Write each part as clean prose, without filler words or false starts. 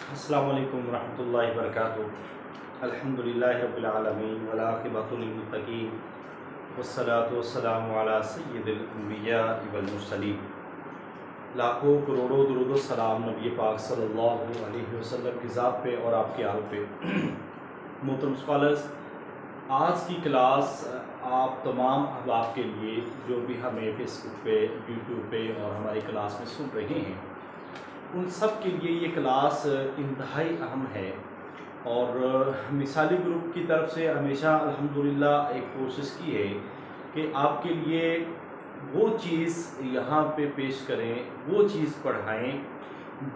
अस्सलामु अलैकुम रहमतुल्लाहि व बरकातुहू। अल्हम्दुलिल्लाहि रब्बिल आलमीन वल आक़िबतु लिल मुत्तक़ीन वस्सलातु वस्सलामु अला सय्यिदिल अंबिया वल मुरसलीन। लाखों करोड़ों दुरूद व सलाम नबी पाक सल्लल्लाहु अलैहि वसल्लम की ज़ात पे और आपकी आल पे। मोहतरम स्कॉलर्स, आज की क्लास आप तमाम अहबाब के लिए जो भी हमें फेसबुक पे, यूट्यूब पे और हमारी क्लास में सुन रहे हैं, उन सब के लिए ये क्लास इंतहाई अहम है। और मिसाली ग्रुप की तरफ से हमेशा अल्हम्दुलिल्लाह एक कोशिश की है कि आपके लिए वो चीज़ यहाँ पे पेश करें, वो चीज़ पढ़ाएं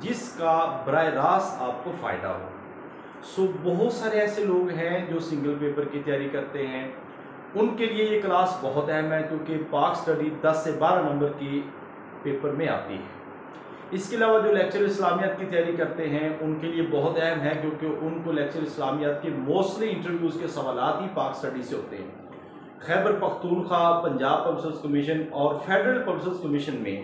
जिसका बराह रास्त आपको फ़ायदा हो। बहुत सारे ऐसे लोग हैं जो सिंगल पेपर की तैयारी करते हैं, उनके लिए ये क्लास बहुत अहम है क्योंकि पाक स्टडी 10 से 12 नंबर की पेपर में आती है। इसके अलावा जो लेक्चर इस्लामियात की तैयारी करते हैं उनके लिए बहुत अहम है क्योंकि उनको लेक्चर इस्लामियात के मोस्टली इंटरव्यूज़ के सवालात ही पाक स्टडी से होते हैं। खैबर पख्तूनख्वा, पंजाब पब्लिक कमीशन और फेडरल पब्लिक कमीशन में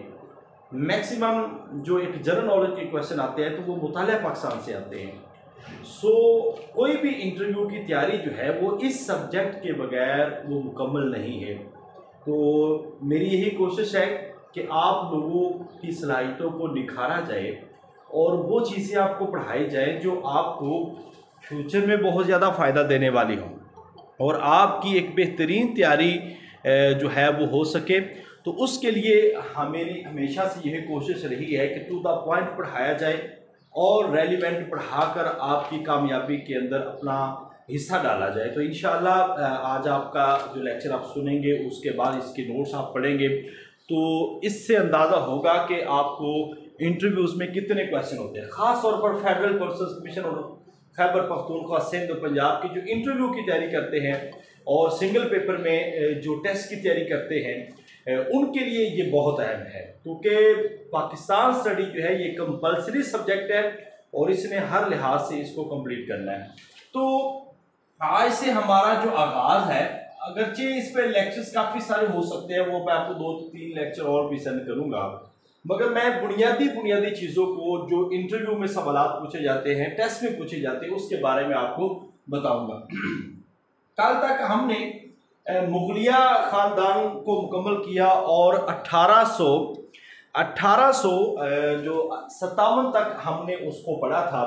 मैक्सिमम जो एक जनरल नॉलेज के क्वेश्चन आते हैं तो वो मुतालिया पाकिस्तान से आते हैं। कोई भी इंटरव्यू की तैयारी जो है वो इस सब्जेक्ट के बगैर वो मुकम्मल नहीं है। तो मेरी यही कोशिश है कि आप लोगों की सलाहियतों को निखारा जाए और वो चीज़ें आपको पढ़ाई जाए जो आपको फ्यूचर में बहुत ज़्यादा फ़ायदा देने वाली हों और आपकी एक बेहतरीन तैयारी जो है वो हो सके। तो उसके लिए मेरी हमेशा से यही कोशिश रही है कि टू द पॉइंट पढ़ाया जाए और रेलिवेंट पढ़ाकर आपकी कामयाबी के अंदर अपना हिस्सा डाला जाए। तो इंशाअल्लाह आज आपका जो लेक्चर आप सुनेंगे उसके बाद इसके नोट्स आप पढ़ेंगे तो इससे अंदाज़ा होगा कि आपको इंटरव्यूज़ में कितने क्वेश्चन होते हैं। ख़ास तौर पर फेडरल पब्लिक कमीशन और खैबर पख्तूनख्वा, सिंध और पंजाब की जो इंटरव्यू की तैयारी करते हैं और सिंगल पेपर में जो टेस्ट की तैयारी करते हैं उनके लिए ये बहुत अहम है क्योंकि पाकिस्तान स्टडी जो है ये कंपलसरी सब्जेक्ट है और इसने हर लिहाज से इसको कंप्लीट करना है। तो आज से हमारा जो आगाज़ है, अगरचे इस पर लेक्चर्स काफ़ी सारे हो सकते हैं, वो मैं आपको 2-3 लेक्चर और भी सेंड करूँगा, मगर मैं बुनियादी चीज़ों को जो इंटरव्यू में सवालात पूछे जाते हैं, टेस्ट में पूछे जाते हैं, उसके बारे में आपको बताऊँगा। कल तक हमने मुगलिया ख़ानदान को मुकम्मल किया और 1857 तक हमने उसको पढ़ा था।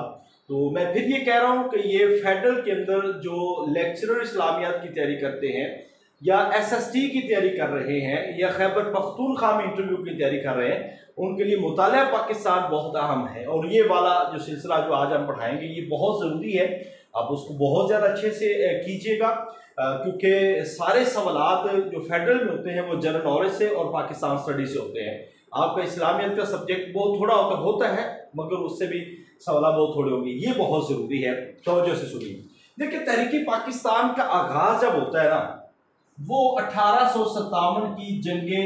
तो मैं फिर ये कह रहा हूँ कि ये फेडरल के अंदर जो लेक्चरर इस्लामियात की तैयारी करते हैं या SST की तैयारी कर रहे हैं या खैबर पख्तूनख्वा में इंटरव्यू की तैयारी कर रहे हैं, उनके लिए मुतालिया पाकिस्तान बहुत अहम है। और ये वाला जो सिलसिला जो आज हम पढ़ाएंगे ये बहुत ज़रूरी है, आप उसको बहुत ज़्यादा अच्छे से कीजिएगा क्योंकि सारे सवालात जो फेडरल में होते हैं वो जनरल नॉलेज से और पाकिस्तान स्टडी से होते हैं। आपका इस्लामियत का सब्जेक्ट बहुत थोड़ा होता है मगर उससे भी सवाल बहुत थोड़े होंगे, ये बहुत ज़रूरी है। तवज्जो से सुनिए। देखिए, तहरीक पाकिस्तान का आगाज़ जब होता है ना वो 1857 की जंगे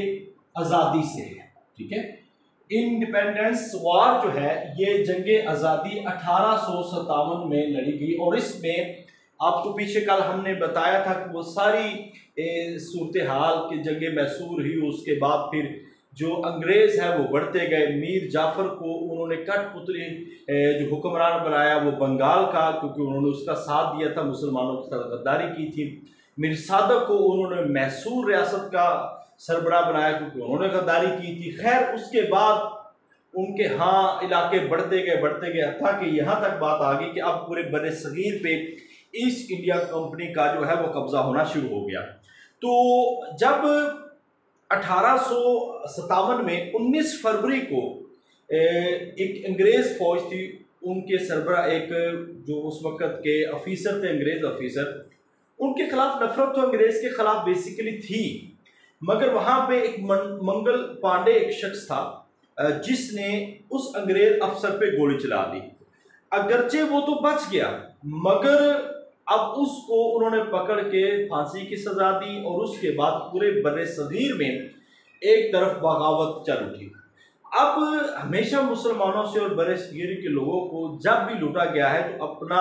आज़ादी से है, ठीक है। इंडिपेंडेंस वार जो है ये जंगे आज़ादी 1857 में लड़ी गई और इसमें आपको पीछे कल हमने बताया था कि वो सारी सूरत हाल की जंगे मैसूर हुई। उसके बाद फिर जो अंग्रेज़ है वो बढ़ते गए। मीर जाफ़र को उन्होंने कठपुतली जो हुक्मरान बनाया वो बंगाल का, क्योंकि उन्होंने उसका साथ दिया था, मुसलमानों के साथ गद्दारी की थी। मीर सादक को उन्होंने मैसूर रियासत का सरबराह बनाया क्योंकि उन्होंने गद्दारी की थी। खैर उसके बाद उनके इलाके बढ़ते गए हत्ता कि यहाँ तक बात आ गई कि अब पूरे बड़े सगीर पे ईस्ट इंडिया कंपनी का जो है वो कब्जा होना शुरू हो गया। तो जब 1857 में 19 फरवरी को एक अंग्रेज़ फौज थी, उनके सरबराह एक जो उस वक़्त के अफीसर थे, अंग्रेज़ अफीसर, उनके खिलाफ नफरत तो अंग्रेज़ के खिलाफ बेसिकली थी, मगर वहाँ पे एक मंगल पांडे एक शख्स था जिसने उस अंग्रेज़ अफसर पे गोली चला दी। अगरचे वो तो बच गया मगर अब उसको उन्होंने पकड़ के फांसी की सजा दी और उसके बाद पूरे बड़े सगीर में एक तरफ बगावत चल उठी। अब हमेशा मुसलमानों से और बड़े सगीर के लोगों को जब भी लूटा गया है तो अपना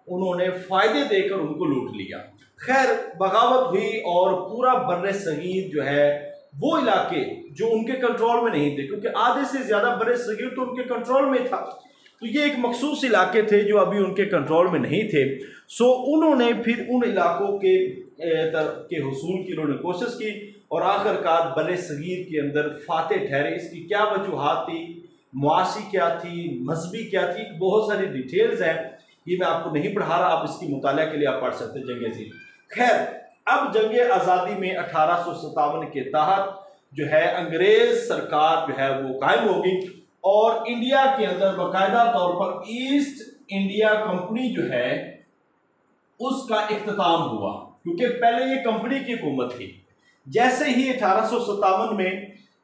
उन्होंने फ़ायदे देकर उनको लूट लिया। खैर बगावत हुई और पूरा बड़े सगीर जो है वो इलाके जो उनके कंट्रोल में नहीं थे, क्योंकि आधे से ज़्यादा बड़े सगीर तो उनके कंट्रोल में था, तो ये एक मखसूस इलाके थे जो अभी उनके कंट्रोल में नहीं थे। सो उन्होंने फिर उन इलाकों के हुसूल की उन्होंने कोशिश की और आखिरकार बरे सगीर के अंदर फातेह ठहरे। इसकी क्या वजूहात थी, मुआशी क्या थी, मजहबी क्या थी, बहुत सारी डिटेल्स हैं, ये मैं आपको नहीं पढ़ा रहा, आप इसकी मुताला के लिए आप पढ़ सकते हैं जंग अज़ीज़। खैर, अब जंग आज़ादी में 1857 के तहत जो है अंग्रेज सरकार जो है वो कायम होगी और इंडिया के अंदर बाकायदा तौर पर ईस्ट इंडिया कंपनी जो है उसका इख्तिताम हुआ, क्योंकि पहले ये कंपनी की हुकूमत थी। जैसे ही 1857 में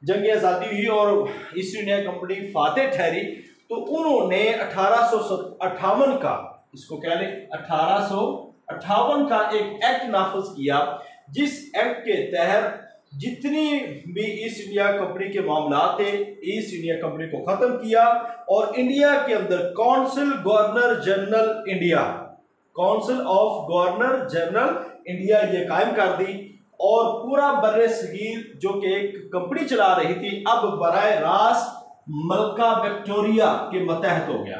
जंग आज़ादी हुई और ईस्ट इंडिया कंपनी फातेह ठहरी तो उन्होंने 1858 का, इसको कह लें 1858 का एक एक्ट नाफिज किया, जिस एक्ट के तहत जितनी भी ईस्ट इंडिया कंपनी के मामला थे ईस्ट इंडिया कंपनी को खत्म किया और इंडिया के अंदर council governor general India, council of governor general India ये कायम कर दी और पूरा बर्रे सगीर जो कि एक कंपनी चला रही थी अब बराए रास्त मलका विक्टोरिया के मतहत हो गया,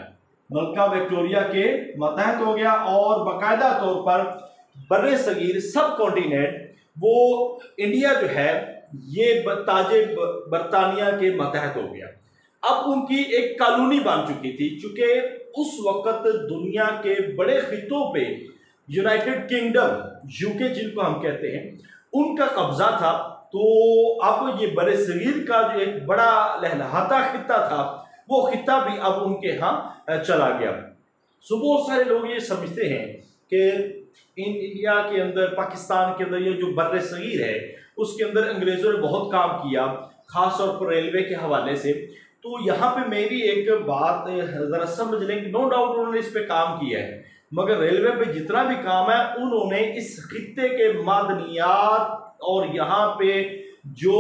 मलका विक्टोरिया के मतहत हो गया और बाकायदा तौर पर बर्रे सगीर सब कॉन्टिनेंट वो इंडिया जो है ये ताजे बरतानिया के मतहत हो गया। अब उनकी एक कॉलोनी बन चुकी थी, चूंकि उस वक्त दुनिया के बड़े खितों पे यूनाइटेड किंगडम यूके जिनको हम कहते हैं उनका कब्जा था। तो अब ये बड़े सगीर का जो एक बड़ा लहलहाता खिता था वो खिता भी अब उनके यहाँ चला गया। सो बहुत सारे लोग ये समझते हैं कि इंडिया के अंदर, पाकिस्तान के अंदर ये जो बर्रे सगीर है उसके अंदर अंग्रेजों ने बहुत काम किया, खास तौर पर रेलवे के हवाले से। तो यहाँ पे मेरी एक बात जरा समझ लें कि नो डाउट उन्होंने इस पे काम किया है, मगर रेलवे पे जितना भी काम है उन्होंने इस खित्ते के मादनियात और यहाँ पे जो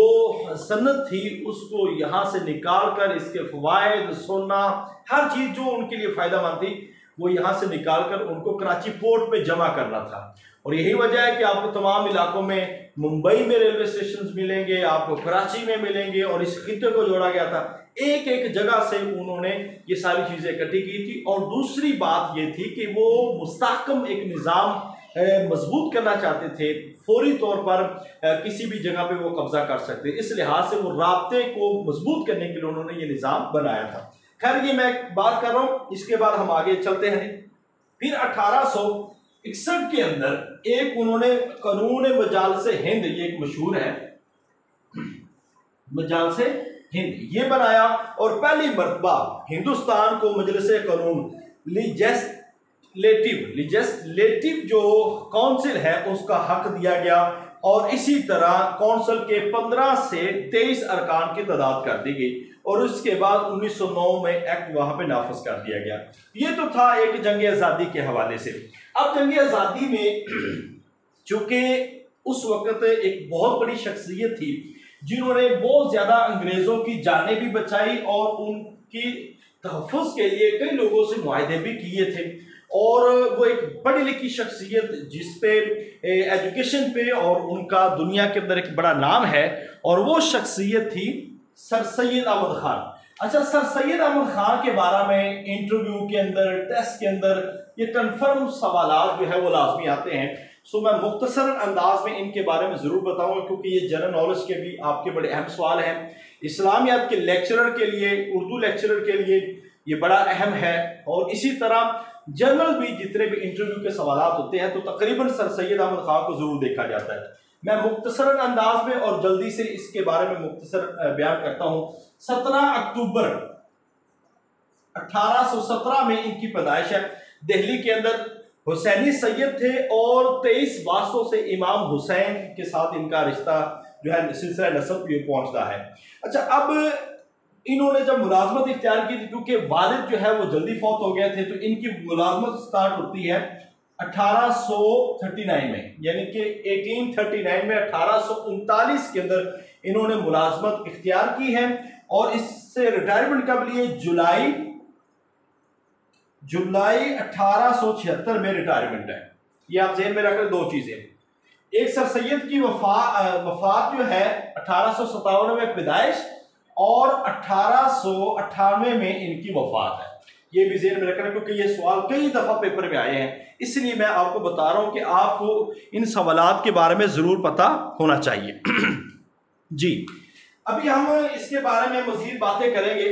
सनत थी उसको यहाँ से निकाल कर इसके फवायद, सोना, हर चीज़ जो उनके लिए फ़ायदेमंद थी वो यहाँ से निकाल कर उनको कराची पोर्ट पे जमा करना था। और यही वजह है कि आपको तमाम इलाकों में, मुंबई में रेलवे स्टेशन मिलेंगे, आपको कराची में मिलेंगे और इस खित्ते को जोड़ा गया था। एक एक जगह से उन्होंने ये सारी चीज़ें इकट्ठी की थी। और दूसरी बात ये थी कि वो मुस्तहकम एक निज़ाम मजबूत करना चाहते थे, फौरी तौर पर किसी भी जगह पे वो कब्जा कर सकते, इस लिहाज से वो राब्ते को मजबूत करने के लिए उन्होंने ये निज़ाम बनाया था। खैर, ये मैं बात कर रहा हूँ, इसके बाद हम आगे चलते हैं। फिर 1861 के अंदर एक उन्होंने कानून मजालसे हिंद, ये एक मशहूर है मजालसे हिंद, ये बनाया और पहली मरतबा हिंदुस्तान को मजलिसे कानून लिजिस्लेटिव जो काउंसिल है उसका हक दिया गया और इसी तरह काउंसिल के 15 से 23 अरकान की तादाद कर दी गई और उसके बाद 1909 में एक्ट वहां पे नाफिज कर दिया गया। ये तो था एक जंग आज़ादी के हवाले से। अब जंग आज़ादी में चूंकि उस वक्त एक बहुत बड़ी शख्सियत थी जिन्होंने बहुत ज्यादा अंग्रेजों की जानें भी बचाई और उनकी तहफ़्फ़ुज़ के लिए कई लोगों से मुआहदे भी किए थे और वो एक पढ़ी लिखी शख्सियत जिसपे एजुकेशन पे और उनका दुनिया के अंदर एक बड़ा नाम है और वो शख्सियत थी सर सैयद अहमद खान। अच्छा, सर सैयद अहमद खान के बारे में इंटरव्यू के अंदर, टेस्ट के अंदर ये कन्फर्म सवालात जो है वो लाजमी आते हैं। सो मैं मुख्तसर अंदाज में इनके बारे में ज़रूर बताऊंगा क्योंकि ये जनरल नॉलेज के भी आपके बड़े अहम सवाल हैं। इस्लामियात के लेक्चरर के लिए, उर्दू लेक्चरर के लिए ये बड़ा अहम है और इसी तरह जनरल भी जितने भी इंटरव्यू के सवालात होते हैं तो तकरीबन सर सैयद अहमद खान को ज़रूर देखा जाता है। मैं मुख्तसर अंदाज में और जल्दी से इसके बारे में मुख्तसर बयान करता हूँ। 17 अक्टूबर 1817 में इनकी पैदाइश है। दिल्ली के अंदर हुसैनी सैयद थे और 23 वास्तों से इमाम हुसैन के साथ इनका रिश्ता जो है सिलसिला नसब पे पहुंचता है। अच्छा, अब इन्होंने जब मुलाजमत इख्तियार की थी क्योंकि वालिद जो है वो जल्दी फौत हो गए थे तो इनकी मुलाजमत स्टार्ट होती है 1839 में, यानी कि 1839 में 1839 के अंदर इन्होंने मुलाजमत इख्तियार की है और इससे रिटायरमेंट कब लिए? जुलाई 1876 में रिटायरमेंट है। ये आप जेहन में रखें दो चीजें, एक सर सैयद की वफात जो है 1857 में पैदाइश और 1898 में इनकी वफात है। ये भी ज़हन में रखना, क्योंकि ये सवाल कई दफ़ा पेपर में आए हैं, इसलिए मैं आपको बता रहा हूँ कि आपको इन सवालात के बारे में ज़रूर पता होना चाहिए। जी, अभी हम इसके बारे में मज़ीद बातें करेंगे।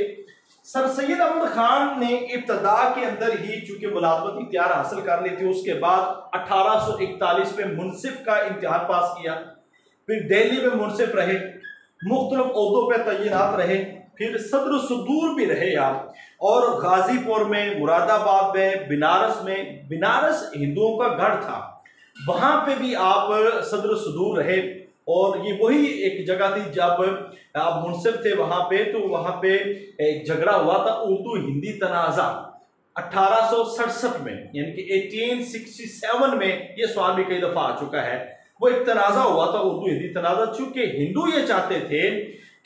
सर सैयद अहमद खान ने इब्तदा के अंदर ही चूंकि मुलाजमत इख्तियार हासिल कर ली थी, उसके बाद 1841 में मुनसिफ का इम्तिहान पास किया, फिर दिल्ली में मुनसिफ रहे, मुख्तलिफ ओहदों पर तैनात रहे, फिर सदर सदूर भी रहे आप, और गाजीपुर में, मुरादाबाद में, बनारस हिंदुओं का गढ़ था, वहाँ पे भी आप सदर सदूर रहे। और ये वही एक जगह थी जब आप मुनसिफ थे वहाँ पे, तो वहाँ पे एक झगड़ा हुआ था उर्दू हिंदी तनाज़ा 1867 में, यानी कि 1867 में। ये सवाल भी कई दफ़ा आ चुका है। वो एक तनाज़ा हुआ था उर्दू हिंदी तनाज़ा, चूँकि हिंदू ये चाहते थे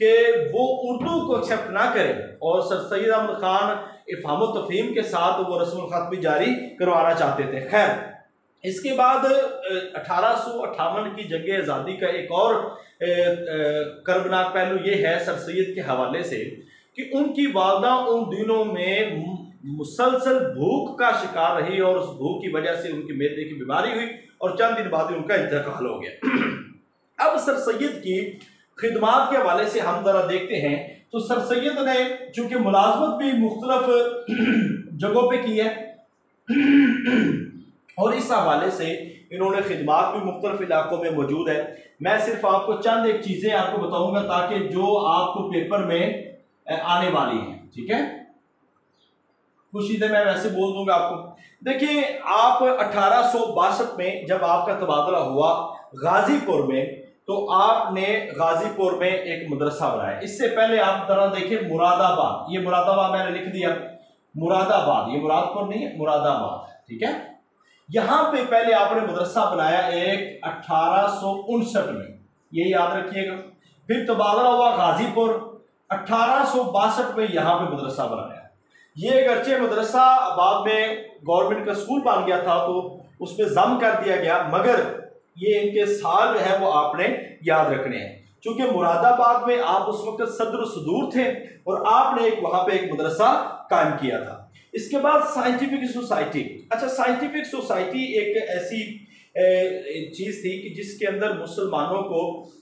कि वो उर्दू को एक्सेप्ट ना करें, और सर सैयद अहमद खान इफ़हाम व तफ़हीम के साथ वो रस्मुल ख़त भी जारी करवाना चाहते थे। खैर, इसके बाद 1858 की जंग आज़ादी का एक और कर्बनाक पहलू ये है सर सैयद के हवाले से कि उनकी वालदा उन दिनों में मुसलसल भूख का शिकार रही, और उस भूख की वजह से उनकी मैदे की बीमारी हुई, और चंद दिन बाद ही उनका इंतकाल हो गया। अब सर सैयद की खिदमात के हवाले से हम जरा देखते हैं, तो सर सैयद ने चूंकि मुलाजमत भी मुख्तलिफ जगहों पे की है, और इस हवाले से इन्होंने खिदमात भी मुख्तलिफ इलाकों में मौजूद है। मैं सिर्फ आपको चंद एक चीज़ें आपको बताऊंगा ताकि जो आपको पेपर में आने वाली हैं, ठीक है, कुछ चीज़ें मैं वैसे बोल दूंगा आपको। देखिए, आप 1862 में जब आपका तबादला हुआ गाजीपुर में, तो आपने गाजीपुर में एक मदरसा बनाया। इससे पहले आप जरा देखिए मुरादाबाद, ये मुरादाबाद मैंने लिख दिया, मुरादाबाद, ये मुरादपुर नहीं है, मुरादाबाद, ठीक है। यहां पे पहले आपने मदरसा बनाया एक 1859 में, ये याद रखिएगा। फिर तबादला हुआ गाजीपुर, 1862 में यहां पे मदरसा बनाया। ये अगरचे मदरसा बाद में गवर्नमेंट का स्कूल बन गया था, तो उसमें जम कर दिया गया, मगर ये इनके साल जो है वो आपने याद रखने हैं। चूंकि मुरादाबाद में आप उस वक्त सदर सदूर थे, और आपने वहां पे एक मदरसा कायम किया था। इसके बाद साइंटिफिक सोसाइटी। अच्छा, साइंटिफिक सोसाइटी एक ऐसी चीज़ थी कि जिसके अंदर मुसलमानों को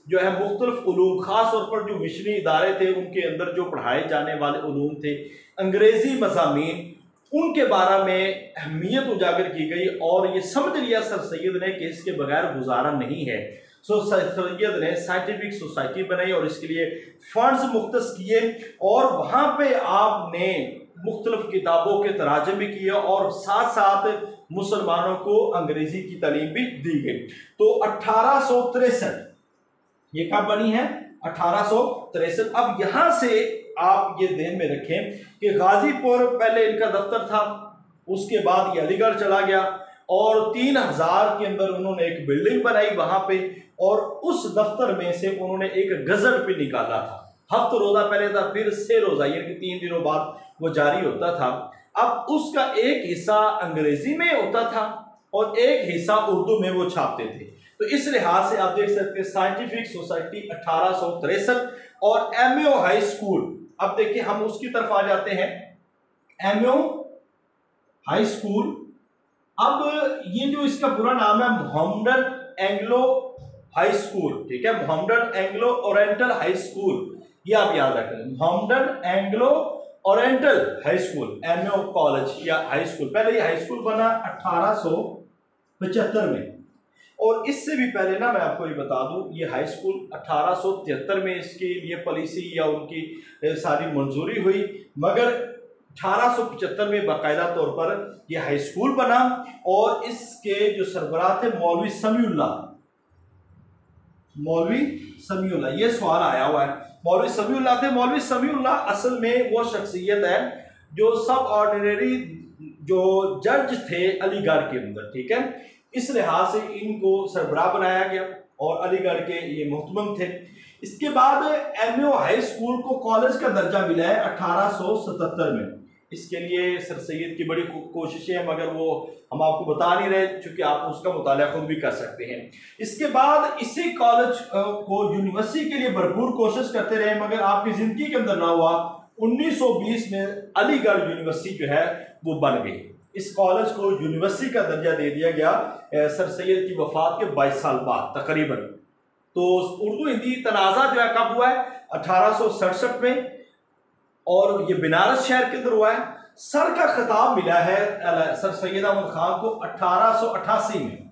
जो है मुख्तलिफ उलूम, ख़ास तौर पर जो मिशनरी इदारे थे उनके अंदर जो पढ़ाए जाने वाले उलूम थे, अंग्रेज़ी मज़ामीन, उनके बारे में अहमियत उजागर की गई, और ये समझ लिया सर सैयद ने कि इसके बगैर गुजारा नहीं है। सो सर सैयद ने साइंटिफिक सोसाइटी बनाई और इसके लिए फंड्स मुख्तस किए, और वहाँ पे आपने मुख्तलिफ किताबों के तराजमे भी किए, और साथ साथ मुसलमानों को अंग्रेजी की तालीम भी दी गई। तो 1863 ये कब बनी है? 1863। अब यहां से आप ये ध्यान में रखें कि गाजीपुर पहले इनका दफ्तर था, उसके बाद ये अलीगढ़ चला गया, और 3000 के अंदर उन्होंने एक बिल्डिंग बनाई वहां पे, और उस दफ्तर में से उन्होंने एक गजट भी निकाला था। हफ्ता रोजा पहले था, फिर 6 रोजा, यानी कि 3 दिनों बाद वो जारी होता था। अब उसका एक हिस्सा अंग्रेजी में होता था और एक हिस्सा उर्दू में वो छापते थे। तो इस लिहाज से आप देख सकते हैं साइंटिफिक सोसाइटी 1863 और एमओ हाई स्कूल। अब देखिए हम उसकी तरफ आ जाते हैं, एमओ हाई स्कूल। अब ये जो इसका पूरा नाम है मोहम्मदन एंग्लो हाई स्कूल, ठीक है, Mohammedan Anglo Oriental high school, ये आप याद रखें, Mohammedan Anglo Oriental high school, MO college या हाई स्कूल। पहले ये हाई स्कूल बना 1875 में, और इससे भी पहले ना मैं आपको ये बता दूं, ये हाई स्कूल 1873 में इसके लिए पॉलिसी या उनकी सारी मंजूरी हुई, मगर 1875 में बाकायदा तौर पर यह हाई स्कूल बना, और इसके जो सरबराह थे मौलवी समीउल्लाह, ये सवाल आया हुआ है, मौलवी समीउल्लाह थे। मौलवी समीउल्लाह असल में वो शख्सियत है जो सब ऑर्डिनरी जो जज थे अलीगढ़ के अंदर, ठीक है, इस लिहाज से इनको सरबराह बनाया गया और अलीगढ़ के ये मुहतमम थे। इसके बाद एमओ हाई स्कूल को कॉलेज का दर्जा मिला है 1877 में। इसके लिए सर सैयद की बड़ी कोशिशें हैं, मगर वो हम आपको बता नहीं रहे, चूंकि आप उसका मुताला खुद भी कर सकते हैं। इसके बाद इसी कॉलेज को यूनिवर्सिटी के लिए भरपूर कोशिश करते रहे, मगर आपकी ज़िंदगी के अंदर ना हुआ। 1920 में अलीगढ़ यूनिवर्सिटी जो है वो बन गई। इस कॉलेज को यूनिवर्सिटी का दर्जा दे दिया गया सर सैयद की वफात के 22 साल बाद तकरीबन। तो उर्दू हिंदी तनाज़ा जो है कब हुआ है? 1867 में, और ये बनारस शहर के अंदर हुआ है। सर का खिताब मिला है सर सैयद अहमद खान को 1888 में।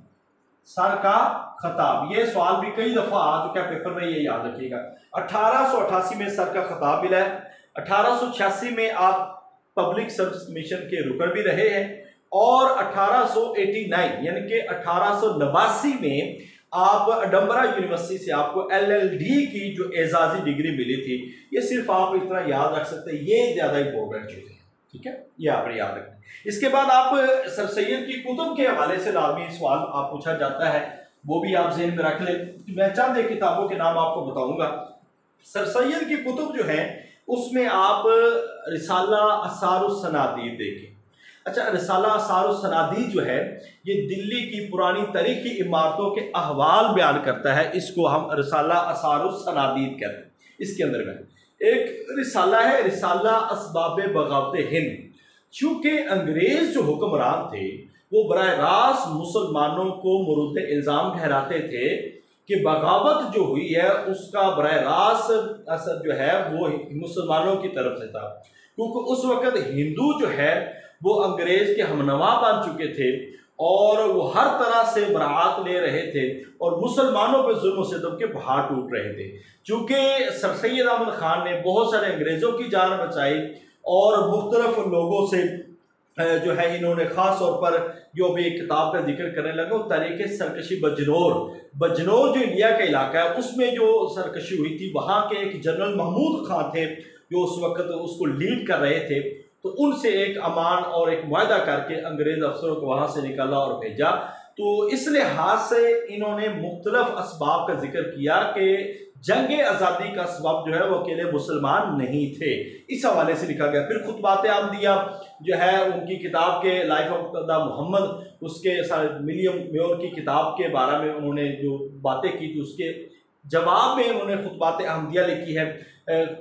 सर का खिताब, ये सवाल भी कई दफ़ा आ चुका है पेपर में, ये याद रखिएगा। 1888 में सर का खिताब मिला है। 1886 में आप पब्लिक सर्विस कमीशन के रुकन भी रहे हैं, और 1889 यानी कि 1889 में आप अडम्बरा यूनिवर्सिटी से आपको LLD की जो एजाजी डिग्री मिली थी। ये सिर्फ आप इतना याद रख सकते हैं, ये ज़्यादा इंपॉर्टेंट चीज़ है, ठीक है, ये आपने याद रखना। इसके बाद आप सर सैयद की कुतुब के हवाले से लाजमी सवाल आप पूछा जाता है, वो भी आप ज़हन में रख लें। मैं चंद एक किताबों के नाम आपको बताऊंगा। सर सैयद की कुतुब जो है उसमें आप रिसाला असारुस्सनादीद देखें। अच्छा, रिसाला असारुस्सनादीद जो है ये दिल्ली की पुरानी तारीखी इमारतों के अहवाल बयान करता है। इसको हम रिसाला असारुस्सनादीद कहते हैं। इसके अंदर में एक रिसाला है, रिसाला असबाब बगावत हिंद। चूँकि अंग्रेज़ जो हुक्मरान थे वो बराह रास्त मुसलमानों को मुरुद इल्ज़ाम ठहराते थे कि बगावत जो हुई है उसका बराह रास्त असर जो है वो मुसलमानों की तरफ से था, क्योंकि उस वक़्त हिंदू जो है वो अंग्रेज़ के हमनवा बन चुके थे और वो हर तरह से बरात ले रहे थे और मुसलमानों पर जुल्म सितम के पहाड़ टूट रहे थे। चूँकि सर सैयद अहमद खान ने बहुत सारे अंग्रेज़ों की जान बचाई और मुख्तलिफ लोगों से जो है इन्होंने ख़ास तौर पर जो अभी एक किताब का जिक्र करने लगा, वो तरीके सरकशी बजनौर जो इंडिया का इलाका है उसमें जो सरकशी हुई थी, वहाँ के एक जनरल महमूद खान थे जो उस वक्त उसको लीड कर रहे थे। तो उनसे एक अमान और एक मुआहदा करके अंग्रेज़ अफसरों को वहाँ से निकाला और भेजा। तो इस लिहाज से इन्होंने मुख्तलिफ असबाब का जिक्र किया कि जंग आज़ादी का सबब जो है वो अकेले मुसलमान नहीं थे, इस हवाले से लिखा गया। फिर खुतबात आमदिया जो है उनकी किताब के लाइफ ऑफ द मोहम्मद, उसके विलियम म्योर की किताब के बारे में उन्होंने जो बातें की थी उसके जवाब में उन्होंने खुतबात अहमदिया लिखी है।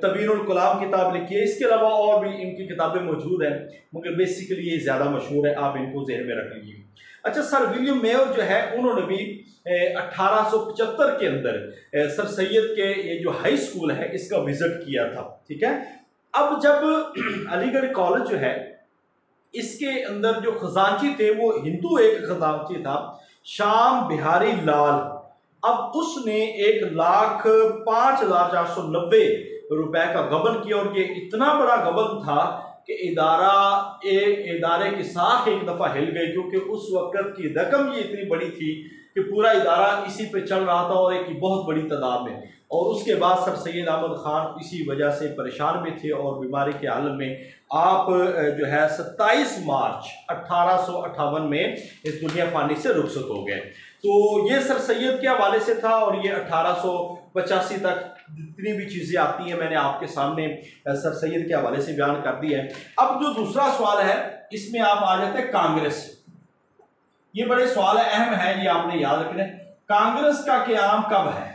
तबीनुल कलाम किताब लिखी है। इसके अलावा और भी इनकी किताबें मौजूद हैं, मगर बेसिकली ये ज़्यादा मशहूर है, आप इनको ज़हन में रख लीजिए। अच्छा, सर विलियम मेयर जो है उन्होंने भी 1875 के अंदर सर सैयद के ये जो हाई स्कूल है इसका विजिट किया था, ठीक है। अब जब अलीगढ़ कॉलेज जो है इसके अंदर जो खजांची थे वो हिंदू एक खजांची था, शाम बिहारी लाल। अब उसने 1,05,490 रुपए का गबन किया और ये इतना बड़ा गबन था कि इदारे की साख एक दफ़ा हिल गई, क्योंकि उस वक़्त की रकम ये इतनी बड़ी थी कि पूरा इदारा इसी पे चल रहा था और एक बहुत बड़ी तादाद में। और उसके बाद सर सैयद अहमद खान इसी वजह से परेशान भी थे और बीमारी के आलम में आप जो है 27 मार्च 1858 में इस दुनिया फानी से रुखसत हो गए। तो ये सर सैयद के हवाले से था और ये 1885 तक जितनी भी चीज़ें आती हैं मैंने आपके सामने सर सैयद के हवाले से बयान कर दी है। अब जो दूसरा सवाल है इसमें आप आ जाते हैं कांग्रेस। ये बड़े सवाल अहम है, ये आपने याद रखना है। कांग्रेस का क़याम कब है?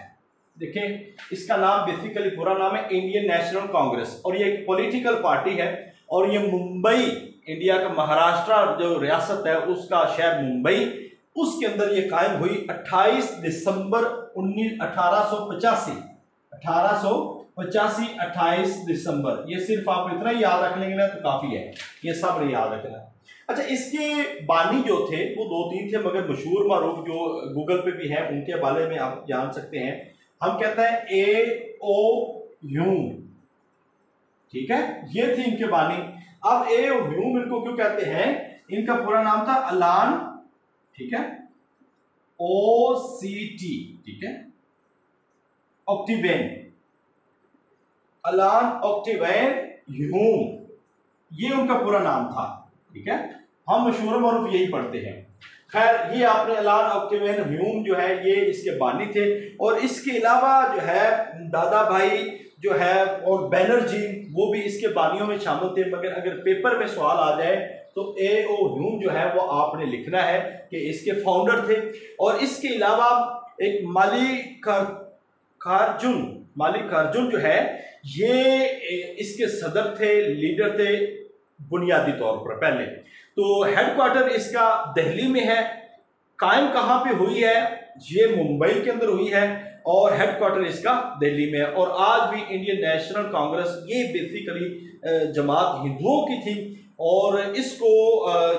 देखिए, इसका नाम बेसिकली पूरा नाम है इंडियन नेशनल कांग्रेस और ये एक पॉलिटिकल पार्टी है और ये मुंबई, इंडिया का महाराष्ट्र जो रियासत है उसका शहर मुंबई, उसके अंदर ये कायम हुई 28 दिसंबर 1885। 28 दिसंबर। ये सिर्फ आप इतना ही याद रख लेंगे ना तो काफ़ी है, ये सब नहीं याद रखना। अच्छा, इसके बानी जो थे वो 2-3 थे, मगर मशहूर मारूफ जो गूगल पे भी हैं उनके बारे में आप जान सकते हैं। हम कहते हैं A.O. ह्यूम, ठीक है, ये थे इनके बानी। अब A.O. ह्यूम इनको क्यों कहते हैं? इनका पूरा नाम था अलान, ठीक है, O.C.T, ठीक है, ऑक्टिवेन, अलान ऑक्टिवेन ह्यूम, ये उनका पूरा नाम था, ठीक है। हम मशहूर मारूफ यही पढ़ते हैं। खैर, ये आपने अलान ऑक्टिवेन ह्यूम जो है ये इसके बानी थे और इसके अलावा जो है दादा भाई जो है और बैनर्जी वो भी इसके बानियों में शामिल थे। मगर अगर पेपर में सवाल आ जाए तो A.O. ह्यूम जो है वो आपने लिखना है कि इसके फाउंडर थे। और इसके अलावा एक मल्लिकार्जुन जो है ये इसके सदर थे, लीडर थे बुनियादी तौर पर पहले। तो हेडक्वार्टर इसका दिल्ली में है। कायम कहाँ पे हुई है? ये मुंबई के अंदर हुई है और हेडक्वार्टर इसका दिल्ली में है। और आज भी इंडियन नेशनल कांग्रेस ये बेसिकली जमात हिंदुओं की थी और इसको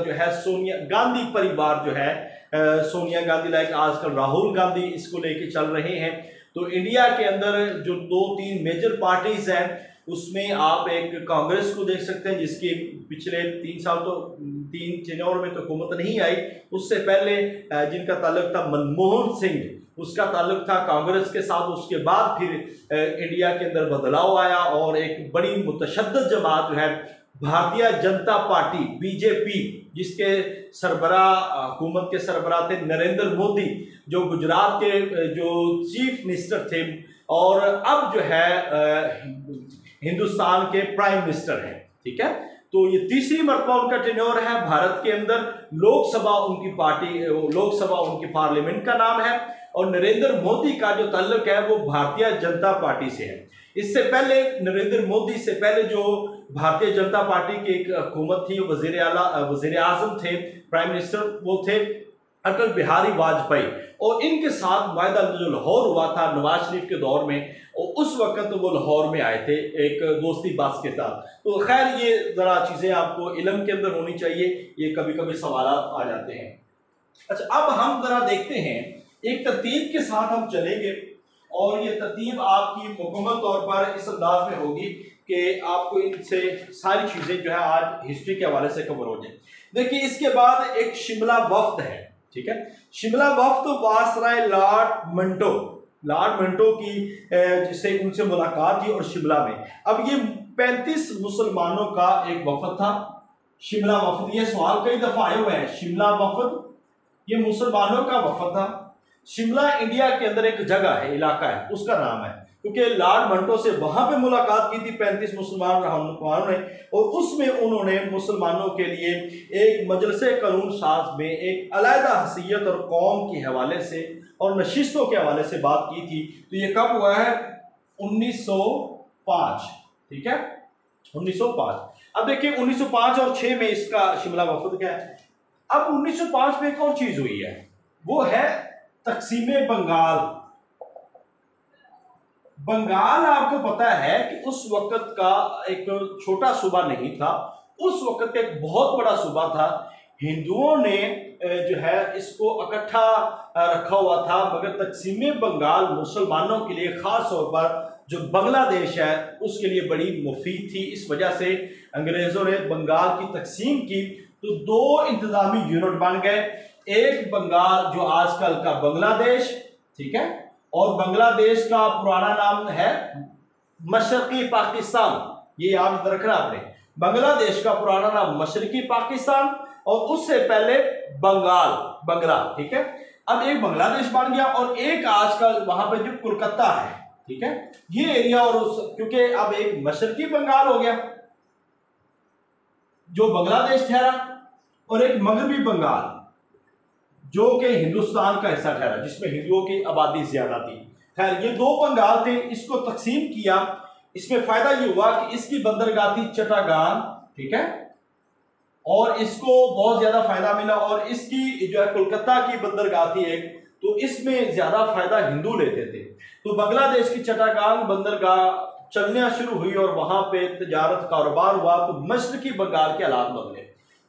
जो है सोनिया गांधी परिवार जो है, सोनिया गांधी लाइक आजकल राहुल गांधी इसको लेके चल रहे हैं। तो इंडिया के अंदर जो 2-3 मेजर पार्टीज हैं उसमें आप एक कांग्रेस को देख सकते हैं जिसकी पिछले 3 साल तो 3 टेन्योर में तो हुकूमत नहीं आई। उससे पहले जिनका ताल्लुक था मनमोहन सिंह, उसका ताल्लुक था कांग्रेस के साथ। उसके बाद फिर इंडिया के अंदर बदलाव आया और एक बड़ी मुतशद्दिद जमात जो है भारतीय जनता पार्टी बीजेपी, जिसके सरबरा हुकूमत के सरबरा थे नरेंद्र मोदी, जो गुजरात के जो चीफ मिनिस्टर थे और अब जो है हिंदुस्तान के प्राइम मिनिस्टर हैं। ठीक है, तो ये तीसरी मरतबा उनका टेन्योर है भारत के अंदर। लोकसभा उनकी पार्टी, लोकसभा उनकी पार्लियामेंट का नाम है और नरेंद्र मोदी का जो ताल्लुक है वो भारतीय जनता पार्टी से है। इससे पहले नरेंद्र मोदी से पहले जो भारतीय जनता पार्टी की एक हुकूमत थी, वजीर आजम थे, प्राइम मिनिस्टर वो थे अटल बिहारी वाजपेयी। और इनके साथ वायदा जो लाहौर हुआ था नवाज शरीफ के दौर में, और उस वक्त वो लाहौर में आए थे एक दोस्ती बस के साथ। तो खैर ये ज़रा चीज़ें आपको इल्म के अंदर होनी चाहिए, ये कभी कभी सवाल आ जाते हैं। अच्छा, अब हम ज़रा देखते हैं, एक तरतीब के साथ हम चलेंगे और ये तरतीब आपकी मुकम्मल तौर पर इस अंदाज में होगी कि आपको इनसे सारी चीज़ें जो है आज हिस्ट्री के हवाले से कवर हो जाए। देखिए, इसके बाद एक शिमला वफ्द है। ठीक है, शिमला वफ्द वासराय लॉर्ड मंटो की जिससे उनसे मुलाकात थी और शिमला में। अब ये 35 मुसलमानों का एक वफद था, शिमला वफद। ये सवाल कई दफा आए हुए हैं, शिमला वफद ये मुसलमानों का वफद था। शिमला इंडिया के अंदर एक जगह है, इलाका है, उसका नाम है, क्योंकि लॉर्ड मंटो से वहां पे मुलाकात की थी 35 मुसलमान रहनुमाओं ने और उसमें उन्होंने मुसलमानों के लिए एक मजलिसे कानून साज में एक अलहदा हसीयत और कौम के हवाले से और नशिस्तों के हवाले से बात की थी। तो ये कब हुआ है? 1905। ठीक है, 1905। अब देखिए 1905 और 6 में इसका शिमला वफद क्या है। अब 1905 में एक और चीज हुई है, वो है तकसीम बंगाल। बंगाल आपको पता है कि उस वक्त का एक छोटा सूबा नहीं था, उस वक्त का एक बहुत बड़ा सूबा था। हिंदुओं ने जो है इसको इकट्ठा रखा हुआ था, मगर तकसीम बंगाल मुसलमानों के लिए खास तौर पर जो बांग्लादेश है उसके लिए बड़ी मुफीद थी। इस वजह से अंग्रेजों ने बंगाल की तकसीम की तो 2 इंतजामी यूनिट बन गए। एक बंगाल जो आजकल का बांग्लादेश, ठीक है, और बांग्लादेश का पुराना नाम है मशरकी पाकिस्तान। ये याद रखना आपने, बांग्लादेश का पुराना नाम मशरकी पाकिस्तान और उससे पहले बंगला। ठीक है, अब एक बांग्लादेश बन गया और एक आजकल वहां पे जो कोलकाता है, ठीक है, ये एरिया। और क्योंकि अब एक मशरकी बंगाल हो गया जो बांग्लादेश ठहरा और एक मगरबी बंगाल जो कि हिंदुस्तान का हिस्सा ठहरा जिसमें हिंदुओं की आबादी ज्यादा थी। खैर, ये 2 बंगाल थे, इसको तकसीम किया। इसमें फायदा ये हुआ कि इसकी बंदरगाह थी चट्टागांग, ठीक है, और इसको बहुत ज्यादा फायदा मिला। और इसकी जो है कोलकाता की बंदरगाह थी एक, तो इसमें ज्यादा फायदा हिंदू लेते थे। तो बांग्लादेश की चट्टागांग बंदरगाह चलना शुरू हुई और वहां पे तजारत कारोबार हुआ, तो मशरकी बंगाल के हालात बदले।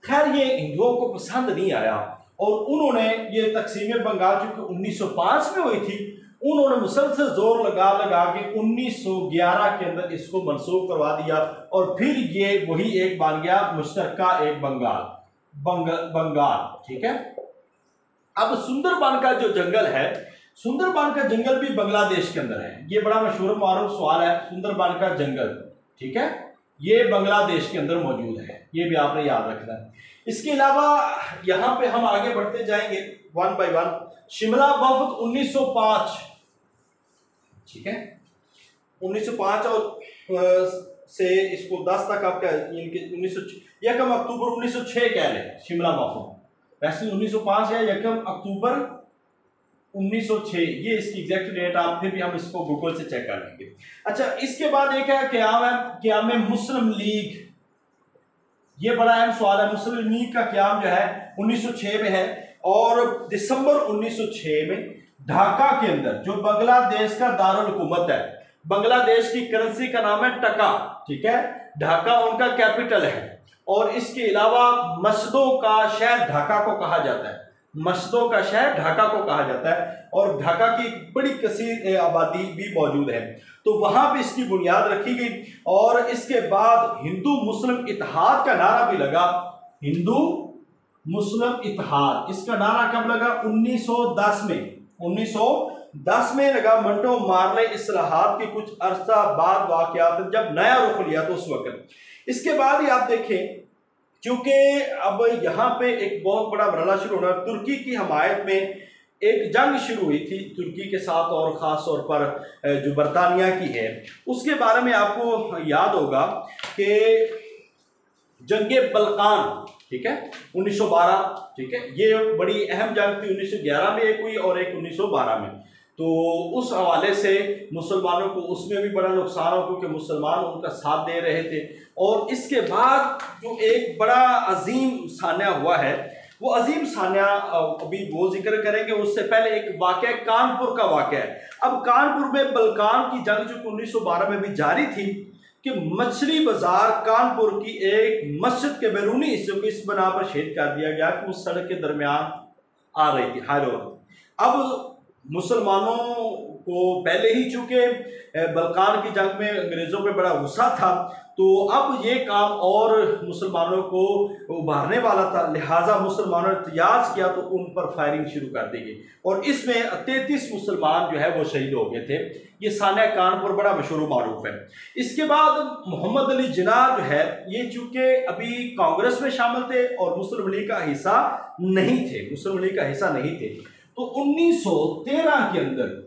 खैर, ये हिंदुओं को पसंद नहीं आया और उन्होंने ये तकसीम बंगाल जो 1905 में हुई थी, उन्होंने मुसलसल जोर लगा के 1911 के अंदर इसको मनसूख करवा दिया और फिर ये वही एक बन गया मुश्तरका एक बंगाल। ठीक है, अब सुंदरबन का जो जंगल है, सुंदरबन का जंगल भी बांग्लादेश के अंदर है। ये बड़ा मशहूर मारूफ सवाल है, सुंदरबन का जंगल, ठीक है, ये बांग्लादेश के अंदर मौजूद है, ये भी आपने याद रखना है। इसके अलावा यहां पे हम आगे बढ़ते जाएंगे 1 बाय 1। शिमला वफद 1905, ठीक है, 1905 और से इसको 10 तक आपका 1 अक्टूबर 1906 कह लें शिमला वफद। वैसे 1905 या 1 अक्टूबर 1906, ये इसकी एग्जैक्ट डेट आप फिर भी हम इसको गूगल से चेक कर लेंगे। अच्छा, इसके बाद एक है क़याम मुस्लिम लीग। ये बड़ा अहम सवाल है। मुस्लिम लीग का क़याम जो है 1906 में है, और दिसंबर 1906 में ढाका के अंदर, जो बांग्लादेश का दारुल हुकूमत है, बांग्लादेश की करेंसी का नाम है टका, ठीक है, ढाका उनका कैपिटल है। और इसके अलावा मस्जिदों का शहर ढाका को कहा जाता है, मस्जिदों का शहर ढाका को कहा जाता है, और ढाका की बड़ी कसीर आबादी भी मौजूद है। तो वहां पे इसकी बुनियाद रखी गई, और इसके बाद हिंदू मुस्लिम इत्तेहाद का नारा भी लगा। हिंदू मुस्लिम इत्तेहाद, इसका नारा कब लगा? 1910 में, 1910 में लगा। मंटो मार्ले इस्लाहात के कुछ अरसा बाद वाकयात जब नया रुख लिया तो उस वक्त। इसके बाद ही आप देखें, क्योंकि अब यहाँ पे एक बहुत बड़ा मरहला शुरू होना, तुर्की की हमायत में एक जंग शुरू हुई थी तुर्की के साथ, और ख़ास तौर पर जो बरतानिया की है, उसके बारे में आपको याद होगा कि जंगे बल्कान, ठीक है, 1912, ठीक है, ये बड़ी अहम जंग थी। 1911 में एक हुई और एक 1912 में। तो उस हवाले से मुसलमानों को उसमें भी बड़ा नुकसान हो, क्योंकि मुसलमान उनका साथ दे रहे थे। और इसके बाद जो एक बड़ा अजीम सान्या हुआ है, वो अजीम सान्या अभी वो जिक्र करेंगे। उससे पहले एक वाक़या कानपुर का वाक़या है। अब कानपुर में बल्कान की जंग जो 1912 में भी जारी थी, कि मछली बाजार कानपुर की एक मस्जिद के बैरूनी हिस्से को इस बना पर शहीद कर दिया गया कि उस सड़क के दरमियान आ रही थी हाई रोड। अब मुसलमानों को पहले ही चूंकि बल्कान की जंग में अंग्रेज़ों पे बड़ा गुस्सा था, तो अब ये काम और मुसलमानों को उभारने वाला था, लिहाजा मुसलमानों ने एहतजाज किया तो उन पर फायरिंग शुरू कर दी गई, और इसमें 33 मुसलमान जो है वो शहीद हो गए थे। ये सान्या कानपुर बड़ा मशहूर मारूफ है। इसके बाद मोहम्मद अली जिन्नाह जो है, ये चूंकि अभी कांग्रेस में शामिल थे और मुस्लिम लीग का हिस्सा नहीं थे, मुस्लिम लीग का हिस्सा नहीं थे, तो 1913 के अंदर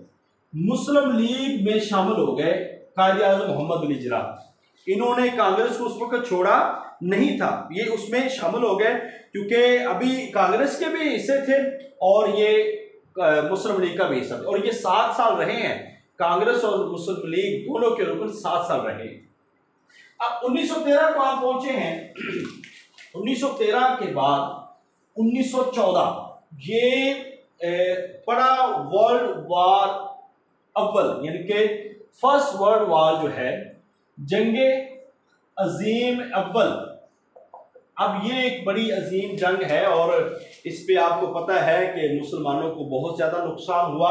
मुस्लिम लीग में शामिल हो गए कायदे आज़म मोहम्मद अली जिन्नाह। इन्होंने कांग्रेस को उस वक्त छोड़ा नहीं था, ये उसमें शामिल हो गए, क्योंकि अभी कांग्रेस के भी हिस्से थे और ये मुस्लिम लीग का भी हिस्सा था, और ये 7 साल रहे हैं। कांग्रेस और मुस्लिम लीग दोनों के रुकन 7 साल रहे। अब 1913 को आप पहुंचे हैं। 1913 के बाद 1914 ये बड़ा वर्ल्ड वार अव्वल, यानी कि फर्स्ट वर्ल्ड वार जो है, जंगे अजीम अव्वल। अब ये एक बड़ी अजीम जंग है, और इस पे आपको पता है कि मुसलमानों को बहुत ज़्यादा नुकसान हुआ,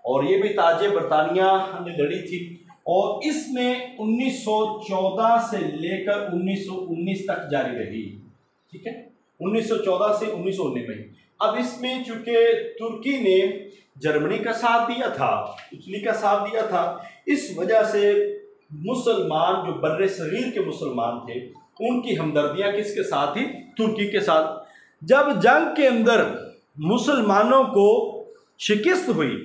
और ये भी ताजे बरतानिया ने लड़ी थी, और इसमें 1914 से लेकर 1919 तक जारी रही, ठीक है, 1914 से 1919 में। अब इसमें चूंकि तुर्की ने जर्मनी का साथ दिया था, इटली का साथ दिया था, इस वजह से मुसलमान जो बर्रे सगीर के मुसलमान थे, उनकी हमदर्दियां किसके साथ थी? तुर्की के साथ। जब जंग के अंदर मुसलमानों को शिकस्त हुई,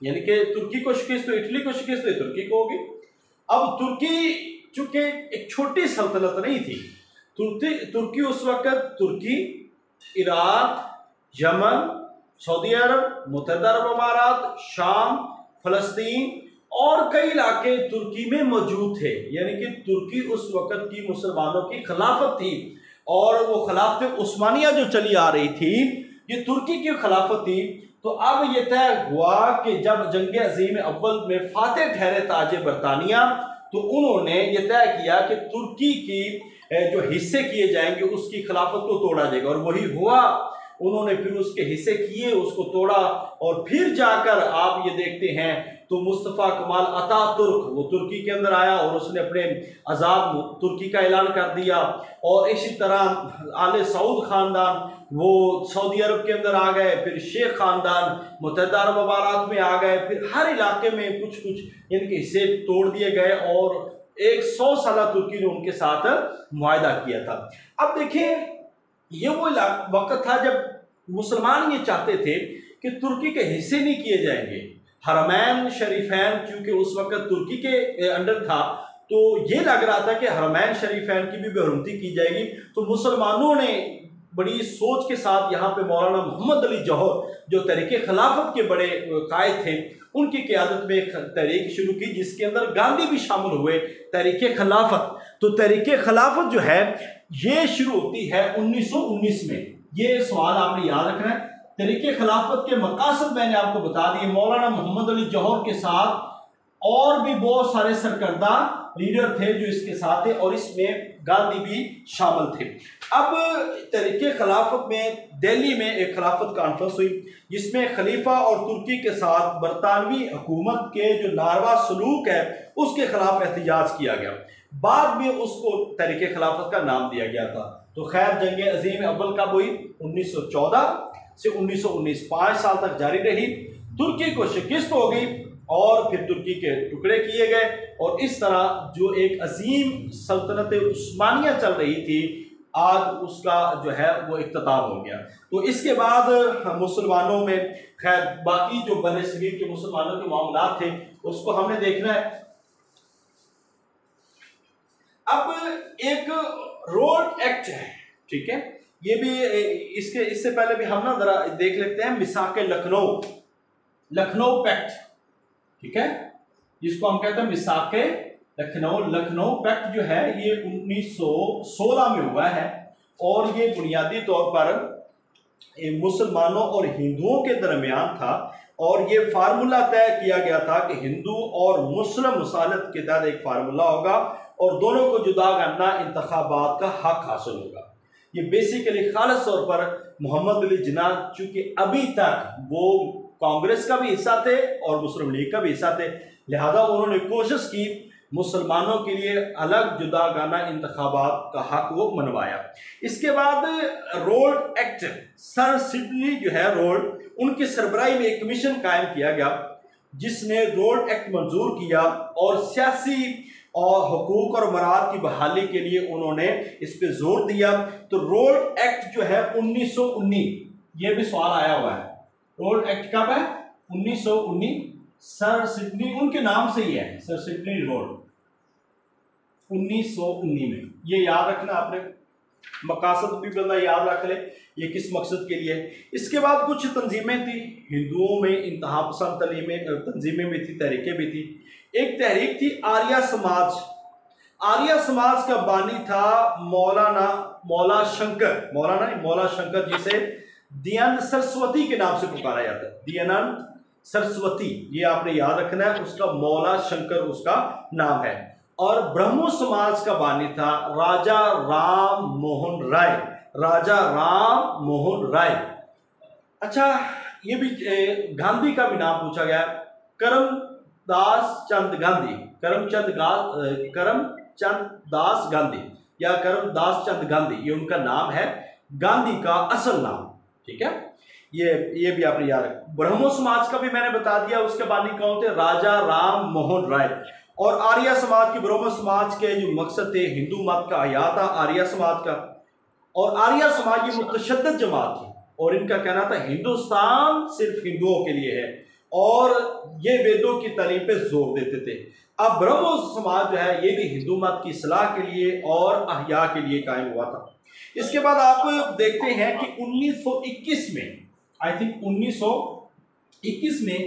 यानी कि तुर्की को शिकस्त हुई, इटली को शिकस्त हुई, तुर्की को होगी। अब तुर्की चूंकि एक छोटी सल्तनत नहीं थी, तुर्की उस वक्त तुर्की, इराक, यमन, सऊदी अरब, मुत्तहिदा अरब अमारात, शाम, फलस्तीन और कई इलाके तुर्की में मौजूद थे। यानी कि तुर्की उस वक्त की मुसलमानों की खिलाफत थी, और वो खिलाफत उस्मानिया जो चली आ रही थी, ये तुर्की की खिलाफत थी। तो अब ये तय हुआ कि जब जंग अजीम अव्वल में फातेह ठहरे ताजे बरतानिया, तो उन्होंने ये तय किया कि तुर्की की जो हिस्से किए जाएंगे उसकी खिलाफत को तोड़ा जाएगा, और वही हुआ। उन्होंने फिर उसके हिस्से किए, उसको तोड़ा, और फिर जाकर आप ये देखते हैं तो मुस्तफ़ा कमाल अतातुर्क वो तुर्की के अंदर आया, और उसने अपने आज़ाद तुर्की का ऐलान कर दिया। और इसी तरह आले सऊद ख़ानदान वो सऊदी अरब के अंदर आ गए, फिर शेख ख़ानदान मुत्तहिदा अरब अमारात में आ गए, फिर हर इलाके में कुछ कुछ इनके हिस्से तोड़ दिए गए, और 100 साल तुर्की ने उनके साथ मुआहदा किया था। अब देखिए, ये वो वक्त था जब मुसलमान ये चाहते थे कि तुर्की के हिस्से नहीं किए जाएंगे। हरमैन शरीफैन चूंकि उस वक्त तुर्की के अंडर था, तो ये लग रहा था कि हरमैन शरीफैन की भी बेहरमती की जाएगी। तो मुसलमानों ने बड़ी सोच के साथ यहाँ पे मौलाना मोहम्मद अली जौहर जो तहरीक खिलाफत के बड़े कायद थे, उनकी क़यादत में एक तहरीक शुरू की जिसके अंदर गांधी भी शामिल हुए, तहरीक खिलाफत। तो तहरीक खिलाफत जो है ये शुरू होती है 1919 में। ये सवाल आपने याद रखना है। तहरीक खिलाफत के मकासद मैंने आपको बता दिए। मौलाना मोहम्मद अली जौहर के साथ और भी बहुत सारे सरकर्दा लीडर थे जो इसके साथ थे, और इसमें गांधी भी शामिल थे। अब तहरीक खिलाफत में दिल्ली में एक खिलाफत कॉन्फ्रेंस हुई जिसमें खलीफा और तुर्की के साथ बरतानवी हुकूमत के जो नारवा सलूक है उसके खिलाफ एहतजाज किया गया। बाद में उसको तहरीक खिलाफत का नाम दिया गया था। तो खैर जंग अजीम अव्वल कब हुई? 1914 से 1919, 5 साल तक जारी रही। तुर्की को शिकस्त हो गई और फिर तुर्की के टुकड़े किए गए, और इस तरह जो एक अजीम सल्तनत उस्मानिया चल रही थी आज उसका जो है वो इख्तिताम हो गया। तो इसके बाद मुसलमानों में खैर बाकी जो बने सगीर के मुसलमानों के मामला थे उसको हमने देखना है। अब एक रोड एक्ट है, ठीक है, ये भी इससे पहले भी हम ना जरा देख लेते हैं मिसाके लखनऊ पैक्ट, ठीक है, जिसको हम कहते हैं मिसाके लखनऊ पैक्ट जो है ये 1916 में हुआ है, और ये बुनियादी तौर पर मुसलमानों और हिंदुओं के दरमियान था, और ये फार्मूला तय किया गया था कि हिंदू और मुस्लिम मसालत के तहत एक फार्मूला होगा और दोनों को जुदा करना इंतखाबात का हक हासिल होगा। ये बेसिकली खालिस तौर पर मोहम्मद अली जिन्ना चूंकि अभी तक वो कांग्रेस का भी हिस्सा थे और मुस्लिम लीग का भी हिस्सा थे, लिहाजा उन्होंने कोशिश की मुसलमानों के लिए अलग जुदा गाना इंतखाबात का हक वो मनवाया। इसके बाद रोड एक्ट, सर सिडनी जो है रोड, उनकी सरबराही में एक कमीशन कायम किया गया जिसने रोड एक्ट मंजूर किया और सियासी और हुकूक और मराद की बहाली के लिए उन्होंने इस पे जोर दिया। तो रोड एक्ट जो है 1919, ये भी सवाल आया हुआ है, रोड एक्ट कब है? 1919, सर सिडनी उनके नाम से ही है, सर सिडनी रोड 1919 में। ये याद रखना आपने, मकासद भी बंदा याद रख ले ये किस मकसद के लिए। इसके बाद कुछ तंजीमें थी हिंदुओं में, इंतहा पसंद तंजीमें भी थी, तहरीकें भी थी। एक तहरीक थी आर्या समाज। आर्या समाज का बानी था मौला शंकर, जिसे दयानंद सरस्वती के नाम से पुकारा जाता है। दयानंद सरस्वती, ये आपने याद रखना है, उसका मौला शंकर उसका नाम है। और ब्रह्मो समाज का बानी था राजा राम मोहन राय। अच्छा, ये भी गांधी का भी नाम पूछा गया, करमचंद दास गांधी या करमदास चंद गांधी, ये उनका नाम है, गांधी का असल नाम, ठीक है। ये भी आपने याद रखा। ब्रह्मो समाज का भी मैंने बता दिया, उसके बानी कौन थे? राजा राम मोहन राय। और आर्य समाज की, ब्रह्मो समाज के जो मकसद थे हिंदू मत का आया था आर्य समाज का, और आर्य समाज ये मुतशद्दिद जमात थी और इनका कहना था हिंदुस्तान सिर्फ हिंदुओं के लिए है, और ये वेदों की तालीम पे जोर देते थे। अब ब्रह्मो समाज जो है ये भी हिंदू मत की इस्लाह के लिए और अहया के लिए कायम हुआ था। इसके बाद आप देखते हैं कि 1921 में, आई थिंक 1921 में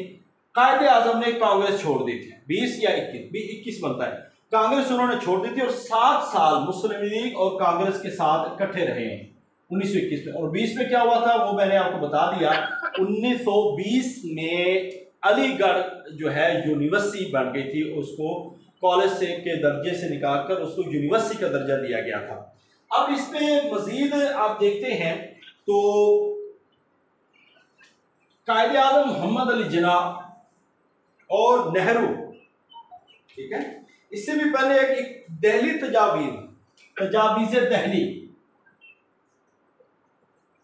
कायदे आजम ने कांग्रेस छोड़ दी थी। 20 या 21 बनता है, कांग्रेस उन्होंने छोड़ दी थी और 7 साल मुस्लिम लीग और कांग्रेस के साथ इकट्ठे रहे हैं 1921 में। और 20 में क्या हुआ था वो मैंने आपको बता दिया। 1920 में अलीगढ़ जो है यूनिवर्सिटी बन गई थी, उसको कॉलेज से के दर्जे से निकालकर उसको यूनिवर्सिटी का दर्जा दिया गया था। अब इसमें मजीद आप देखते हैं तो कायदे आज़म मोहम्मद अली जिन्ना और नेहरू, ठीक है, इससे भी पहले एक दिल्ली तजावीज़ दिल्ली,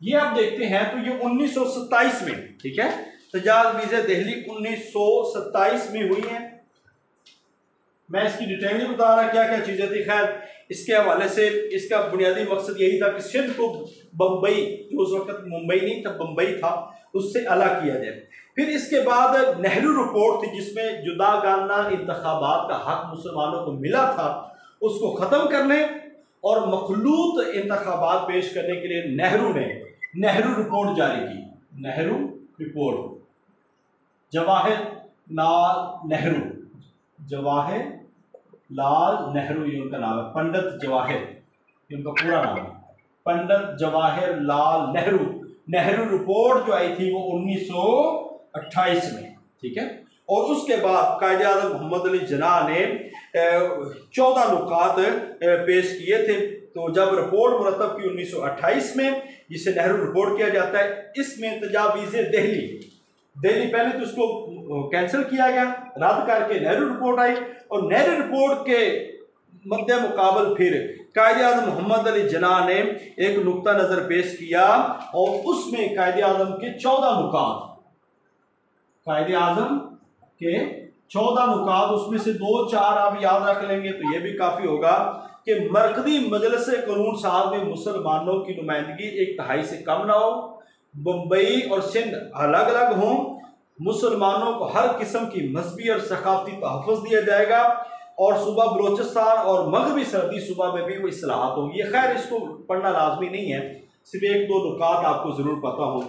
ये आप देखते हैं तो ये 1927 में, ठीक है, तजावीज़ दिल्ली 1927 में हुई है। मैं इसकी डिटेल नहीं बता रहा क्या क्या चीजें थी। खैर इसके हवाले से इसका बुनियादी मकसद यही था कि सिंध को बम्बई, जो उस वक्त मुंबई नहीं था बम्बई था, उससे अलग किया जाए। फिर इसके बाद नेहरू रिपोर्ट थी जिसमें जुदागाना इंतखाबात का हक मुसलमानों को मिला था, उसको ख़त्म करने और मखलूत इंतखाबात पेश करने के लिए नेहरू ने नेहरू रिपोर्ट जारी की। नेहरू रिपोर्ट, जवाहरलाल नेहरू, जवाहरलाल नेहरू ये उनका नाम है, पंडित जवाहर ये उनका पूरा नाम है, पंडित जवाहरलाल नेहरू। नेहरू रिपोर्ट जो आई थी वो 1928 में, ठीक है। और उसके बाद कायदे आज़म मोहम्मद अली जिन्ना ने 14 नुकात पेश किए थे। तो जब रिपोर्ट मुरतब की 1928 में, जिसे नेहरू रिपोर्ट किया जाता है, इसमें तजावीज़ दिल्ली पहले तो उसको कैंसिल किया गया, रद्द करके नेहरू रिपोर्ट आई। और नेहरू रिपोर्ट के मद्दे मुकाबल फिर कायदे आज़म मोहम्मद अली जिन्ना ने एक नुक्ता नज़र पेश किया और उसमें कायदे आज़म के 14 नुकात, कायदे आज़म के 14 नुकात, उसमें से 2-4 आप याद रख लेंगे तो ये भी काफ़ी होगा कि मरकज़ी मजलिस क़ानून साज में मुसलमानों की नुमाइंदगी 1/3 से कम ना हो, बम्बई और सिंध अलग अलग हों, मुसलमानों को हर किस्म की मजहबी और सकाफती तहफ़्फ़ुज़ दिया जाएगा, और सूबा बलोचिस्तान और मगरबी सरहदी सूबा में भी वो इस्लाहात होंगी। खैर इसको पढ़ना लाजमी नहीं है, सिर्फ 1-2 नुकात आपको ज़रूर पता हो।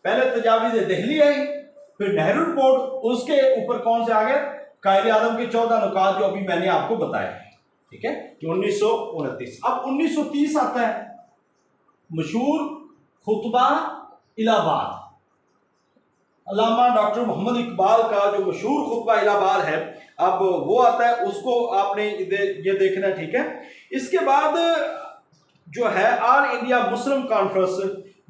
पहले तजावीज़ दिल्ली आई, फिर नेहरू रिपोर्ट, उसके ऊपर कौन से आ गए, कायदे आज़म के 14 नुकात जो अभी मैंने आपको बताया, ठीक है, जो 1929। अब 1930 आता है, मशहूर खुतबा इलाहाबाद, अल्लामा डॉक्टर मोहम्मद इकबाल का जो मशहूर खुतबा इलाहाबाद है, अब वो आता है, उसको आपने ये देखना है, ठीक है। इसके बाद जो है ऑल इंडिया मुस्लिम कॉन्फ्रेंस,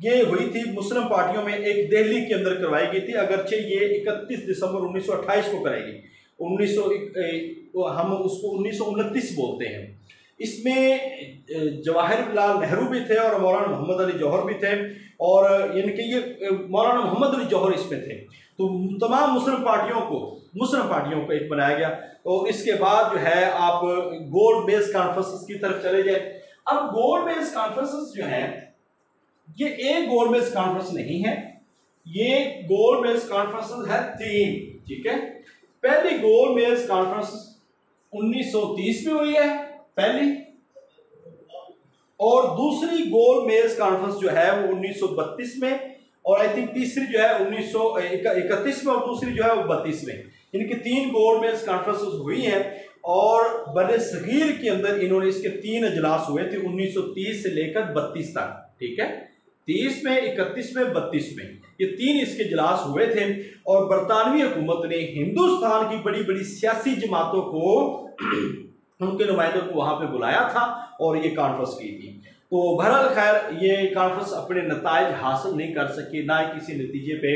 ये हुई थी मुस्लिम पार्टियों में, एक दिल्ली के अंदर करवाई गई थी, अगरचे ये 31 दिसंबर 1928 को कराई गई। 1900 हम उसको 1929 बोलते हैं। इसमें जवाहरलाल नेहरू भी थे और मौलाना मोहम्मद अली जौहर भी थे, और यानी कि ये मौलाना मोहम्मद अली जौहर इसमें थे। तो तमाम मुस्लिम पार्टियों को एक बनाया गया। और इसके बाद जो है आप गोल्ड बेस कॉन्फ्रेंसेस की तरफ चले जाए। अब गोल्ड बेस कॉन्फ्रेंसेस जो है, ये एक गोल्ड बेस कॉन्फ्रेंस नहीं है, ये गोल्ड बेस कॉन्फ्रेंसेस है 3, ठीक है। पहली गोल्ड बेस कॉन्फ्रेंस 1930 में हुई है पहली, और दूसरी गोल्ड बेस कॉन्फ्रेंस जो है वो 1932 में, और आई थिंक तीसरी जो है 1931 में, और दूसरी जो है वो 32 में। इनकी 3 गोल्ड बेस कॉन्फ्रेंसेस हुई हैं, और बड़े सगीर के अंदर इन्होंने इसके 3 इजलास हुए थे 1930 से लेकर 32 तक, ठीक है। 30 में, 31 में, 32 में, ये 3 इसके इजलास हुए थे। और बरतानवी हुकूमत ने हिंदुस्तान की बड़ी बड़ी सियासी जमातों को उनके नुमाइंदों को वहां पे बुलाया था और ये कॉन्फ्रेंस की थी। तो बहरहाल खैर ये कॉन्फ्रेंस अपने नताइज हासिल नहीं कर सकी, ना ही किसी नतीजे पे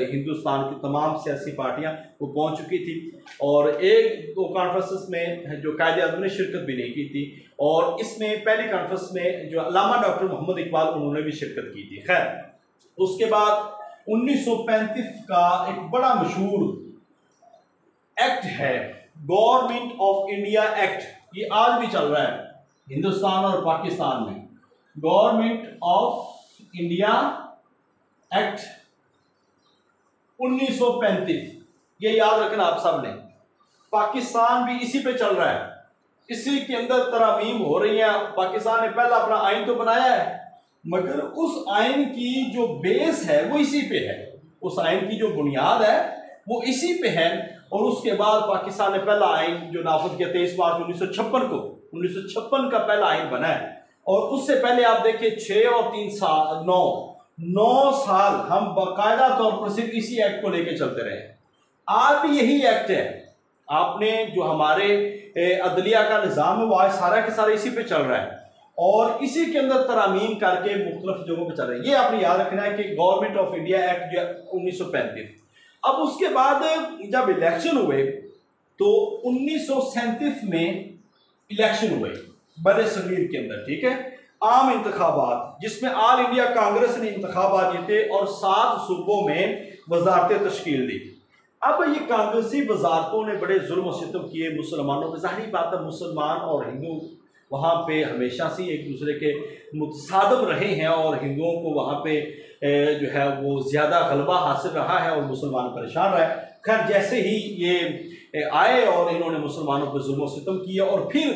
हिंदुस्तान की तमाम सियासी पार्टियां वो पहुंच चुकी थी, और एक दो कॉन्फ्रेंसेस में जो कायदे आज़म ने शिरकत भी नहीं की थी, और इसमें पहली कॉन्फ्रेंस में जो अल्लामा डॉक्टर मोहम्मद इकबाल उन्होंने भी शिरकत की थी। खैर उसके बाद 1935 का एक बड़ा मशहूर एक्ट है गवर्नमेंट ऑफ इंडिया एक्ट, ये आज भी चल रहा है हिंदुस्तान और पाकिस्तान में। गवर्नमेंट ऑफ इंडिया एक्ट 1935, ये याद रखना आप सब ने। पाकिस्तान भी इसी पे चल रहा है, इसी के अंदर तरामीम हो रही है। पाकिस्तान ने पहला अपना आइन तो बनाया है, मगर उस आइन की जो बेस है वो इसी पे है, उस आइन की जो बुनियाद है वो इसी पे है। और उसके बाद पाकिस्तान ने पहला आइन जो नाफिज किया 23 मार्च 1956 को, 1956 का पहला आइन बना है। और उससे पहले आप देखिए 6 और 3 साल 9 साल हम बाकायदा तौर पर सिर्फ इसी एक्ट को लेके चलते रहे। आज भी यही एक्ट है, आपने जो हमारे अदलिया का निज़ाम है वो आज सारा के सारा इसी पे चल रहा है, और इसी के अंदर तरामीम करके मुख्तलिफ जगहों पे चल रहे हैं। ये आपने याद रखना है कि गवर्नमेंट ऑफ इंडिया एक्ट जो 1935। अब उसके बाद जब इलेक्शन हुए तो 1937 में इलेक्शन हुए बड़े सगीर के अंदर, ठीक है, आम इंतखाबात, जिसमें ऑल इंडिया कांग्रेस ने इंतखाबात जीते और 7 सूबों में वजारतें तश्कील दी। अब ये कांग्रेसी वजारतों ने बड़े जुल्म सितम किए मुसलमानों पर। ज़ाहिर बात है मुसलमान और हिंदू वहाँ पे हमेशा से एक दूसरे के मुतसादम रहे हैं, और हिंदुओं को वहाँ पे जो है वो ज़्यादा गलबा हासिल रहा है और मुसलमान परेशान रहे। खैर जैसे ही ये आए और इन्होंने मुसलमानों पर जुल्म सितम किया, और फिर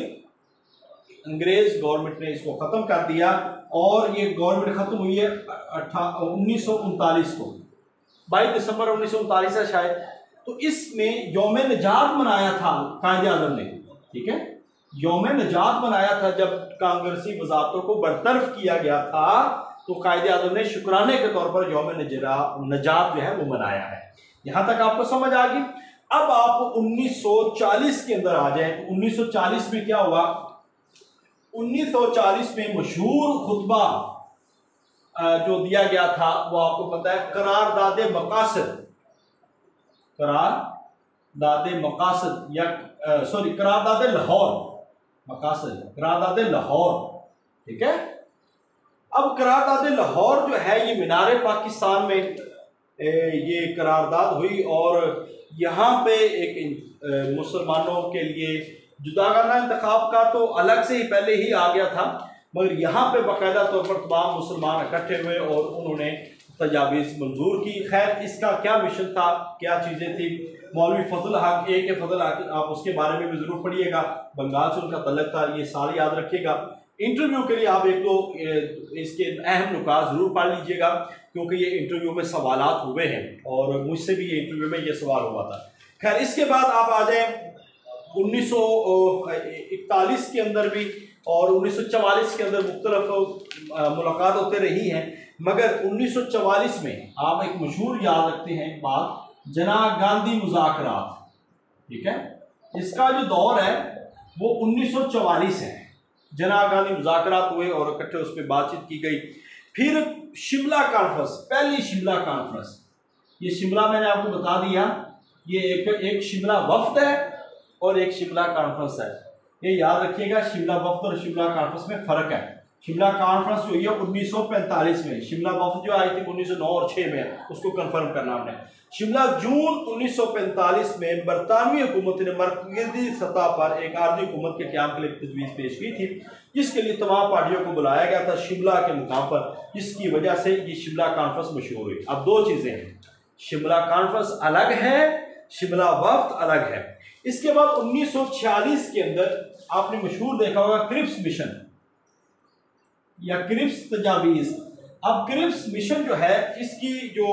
अंग्रेज गवर्नमेंट ने इसको ख़त्म कर दिया और ये गवर्नमेंट ख़त्म हुई है 1939 को, 22 दिसंबर 1939 है शायद। तो इसमें यौम निजात मनाया था कायदे आज़म ने, ठीक है, यौम निजात मनाया था जब कांग्रेसी वज़ारतों को बरतरफ किया गया था, तो कायदे आज़म ने शुक्राने के तौर पर यौम निजात जो है वो मनाया है। यहाँ तक आपको समझ आ गई। अब आप 1940 के अंदर आ जाए तो 1940 में क्या हुआ? 1940 में मशहूर खुतबा जो दिया गया था वो आपको पता है, करारदादे मकासद, करारदादे मकासद या करारदादे लाहौर, मकासद करारदादे लाहौर, ठीक है। अब करारदादे लाहौर जो है ये मीनार पाकिस्तान में ये करारदाद हुई और यहाँ पे एक मुसलमानों के लिए जुदागाना इंतखाब का तो अलग से ही पहले ही आ गया था, मगर यहाँ पे बाकायदा तौर पर तमाम मुसलमान इकट्ठे हुए और उन्होंने तजावीज़ मंजूर की। खैर इसका क्या मिशन था, क्या चीज़ें थी, मौलवी फजल हक के फजल हक, आप उसके बारे में भी ज़रूर पढ़िएगा, बंगाल से उनका तल्लक था, ये साल याद रखिएगा। इंटरव्यू के लिए आप एक दो इसके अहम नुकात ज़रूर पढ़ लीजिएगा क्योंकि ये इंटरव्यू में सवालात हुए हैं और मुझसे भी ये इंटरव्यू में ये सवाल हुआ था। खैर इसके बाद आप आ जाएँ 1941 के अंदर भी और 1944 के अंदर मुख्तलिफ मुलाकात होते रही हैं, मगर 1944 में आप एक मशहूर याद रखते हैं बात, जना गांधी मुज़ाकरात, ठीक है, इसका जो दौर है वो 1944 है। जना गांधी मुज़ाकरात हुए और इकट्ठे उस पर बातचीत की गई। फिर शिमला कॉन्फ्रेंस, पहली शिमला कॉन्फ्रेंस, ये शिमला मैंने आपको बता दिया, ये एक शिमला वफ्द है और एक शिमला कॉन्फ्रेंस है, ये याद रखिएगा। शिमला वफ्द और शिमला कॉन्फ्रेंस में फ़र्क है। शिमला कॉन्फ्रेंस जो है 1945 में, शिमला वफ्द जो आई थी 1909 और 6 में, उसको कंफर्म करना हमने। शिमला जून 1945 में बरतानवी हुकूमत ने मरकज़ी सतह पर एक आर्जी हुकूमत के क़याम के लिए तजवीज़ पेश की थी, जिसके लिए तमाम पार्टियों को बुलाया गया था शिमला के मुकाम पर, जिसकी वजह से ये शिमला कॉन्फ्रेंस मशहूर हुई। अब दो चीज़ें हैं, शिमला कॉन्फ्रेंस अलग है, शिमला वफ्द अलग है। इसके बाद 1946 के अंदर आपने मशहूर देखा होगा क्रिप्स मिशन या क्रिप्स तजावीज़। अब क्रिप्स मिशन जो है इसकी जो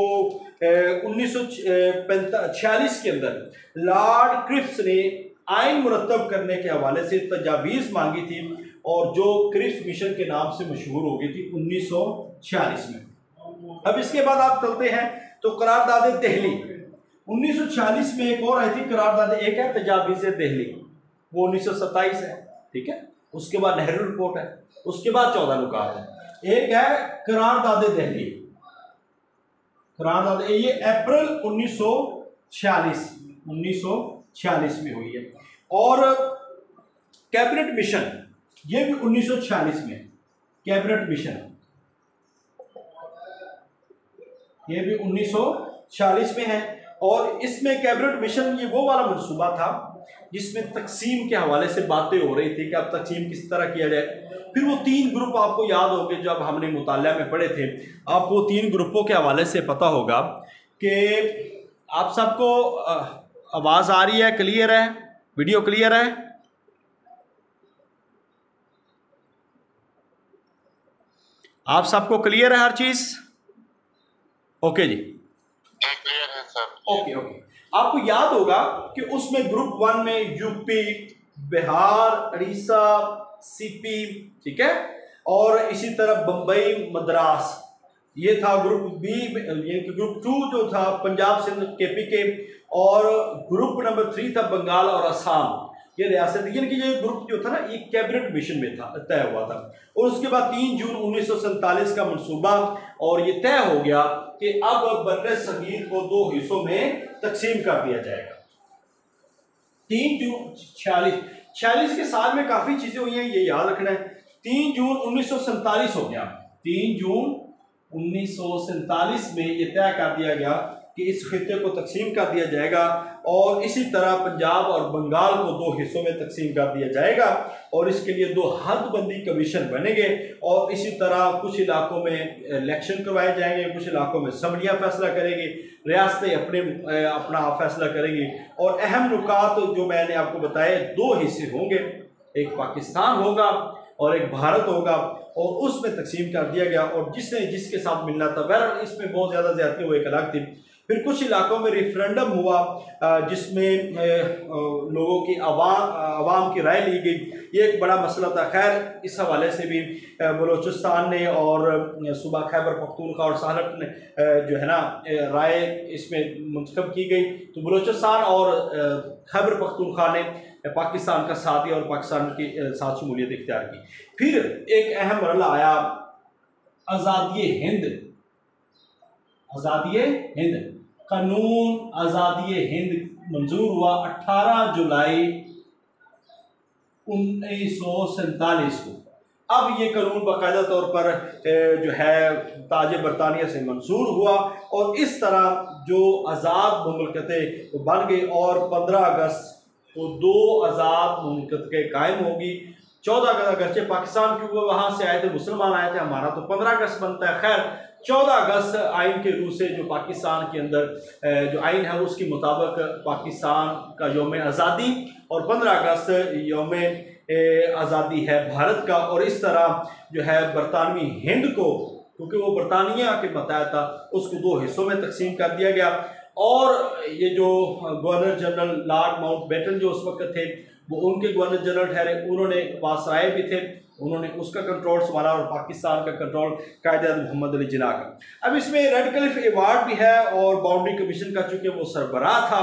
1946 के अंदर लॉर्ड क्रिप्स ने आइन मुरतब करने के हवाले से तजावीज़ मांगी थी और जो क्रिप्स मिशन के नाम से मशहूर हो गई थी 1946 में। अब इसके बाद आप चलते हैं तो करारदाद दिल्ली 1946 में एक और आई थी करारदाद, एक है तजावीज़ दिल्ली, वो 1927 है, ठीक है। उसके बाद नेहरू रिपोर्ट है, उसके बाद 14 नुकात है। एक है करारदाद दिल्ली, करारदाद ये अप्रैल 1946 में हुई है। और कैबिनेट मिशन ये भी 1946 में, कैबिनेट मिशन ये भी 1946 में है। और इसमें कैबिनेट मिशन ये वो वाला मनसूबा था जिसमें तकसीम के हवाले से बातें हो रही थी कि अब तकसीम किस तरह किया जाए। फिर वो 3 ग्रुप आपको याद होंगे जब हमने मुताला में पढ़े थे, आपको 3 ग्रुपों के हवाले से पता होगा कि आप सबको आवाज़ आ रही है, क्लियर है, वीडियो क्लियर है? आप सबको क्लियर है हर चीज़? ओके जी, क्लियर है सर। Okay okay. आपको याद होगा कि उसमें ग्रुप 1 में यूपी, बिहार, उड़ीसा, सीपी, ठीक है, और इसी तरह बम्बई, मद्रास, ये था ग्रुप बी। ग्रुप 2 जो था पंजाब, सिंध, केपीके, और ग्रुप नंबर 3 था बंगाल और असम, ये रियासत। यानी कि ये ग्रुप जो था ना ये कैबिनेट मिशन में था, तय हुआ था। और उसके बाद 3 जून 1947 का मनसूबा, और ये तय हो गया कि अब बर्रे सगीर को 2 हिस्सों में तकसीम कर दिया जाएगा। 3 जून 46 के साल में काफ़ी चीज़ें हुई हैं, ये याद रखना है। 3 जून 1947 हो गया, 3 जून 1947 में ये तय कर दिया गया कि इस खित्ते को तकसीम कर दिया जाएगा, और इसी तरह पंजाब और बंगाल को 2 हिस्सों में तकसीम कर दिया जाएगा, और इसके लिए 2 हदबंदी कमीशन बनेंगे, और इसी तरह कुछ इलाकों में इलेक्शन करवाए जाएंगे, कुछ इलाकों में असम्बलियाँ फैसला करेंगी, रियासतें अपना फैसला करेंगी। और अहम नुकात जो मैंने आपको बताए, 2 हिस्से होंगे, एक पाकिस्तान होगा और एक भारत होगा, और उसमें तकसीम कर दिया गया, और जिसने जिसके साथ मिलना था। बहरहाल इसमें बहुत ज़्यादा ज़्यादती वो एक अलग थी। फिर कुछ इलाकों में रेफरेंडम हुआ जिसमें लोगों की आवाम की राय ली गई। ये एक बड़ा मसला था। खैर इस हवाले से भी बलूचिस्तान ने और सूबा खैबर पख्तूनख्वा और सालट ने जो है ना राय इसमें मुंतखब की गई। तो बलूचिस्तान और खैबर पख्तूनख्वा ने पाकिस्तान का साथ दिया और पाकिस्तान के साथ शमूलियत इख्तियार की। फिर एक अहम मरहला आया आज़ादी हिंद। आज़ादी हिंद कानून आज़ादी हिंद मंजूर हुआ 18 जुलाई 1947 को। अब ये कानून बाकायदा तौर पर जो है ताज बरतानिया से मंजूर हुआ, और इस तरह जो आज़ाद मुमलकतें बन गई, और 15 अगस्त को 2 आज़ाद मुमलकतें कायम होगी। 14 अगस्त अगरचे पाकिस्तान क्योंकि वहाँ से आए थे, मुसलमान आए थे, हमारा तो 15 अगस्त बनता है। खैर 14 अगस्त आइन के रूह से जो पाकिस्तान के अंदर जो आइन है उसके मुताबिक पाकिस्तान का यौम आज़ादी, और 15 अगस्त यौम आज़ादी है भारत का। और इस तरह जो है बरतानवी हिंद को, क्योंकि वो बरतानिया के बताया था, उसको 2 हिस्सों में तकसीम कर दिया गया। और ये जो गवर्नर जनरल लॉर्ड माउंटबेटन जो उस वक्त थे, वो उनके गवर्नर जनरल ठहरे, उन्होंने वासराय भी थे, उन्होंने उसका कंट्रोल संभाला, और पाकिस्तान का कंट्रोल कायद-ए-आज़म मोहम्मद अली जिन्ना का। अब इसमें रेड क्लिफ अवार्ड भी है, और बाउंड्री कमीशन का चूँकि वो सरबराह था,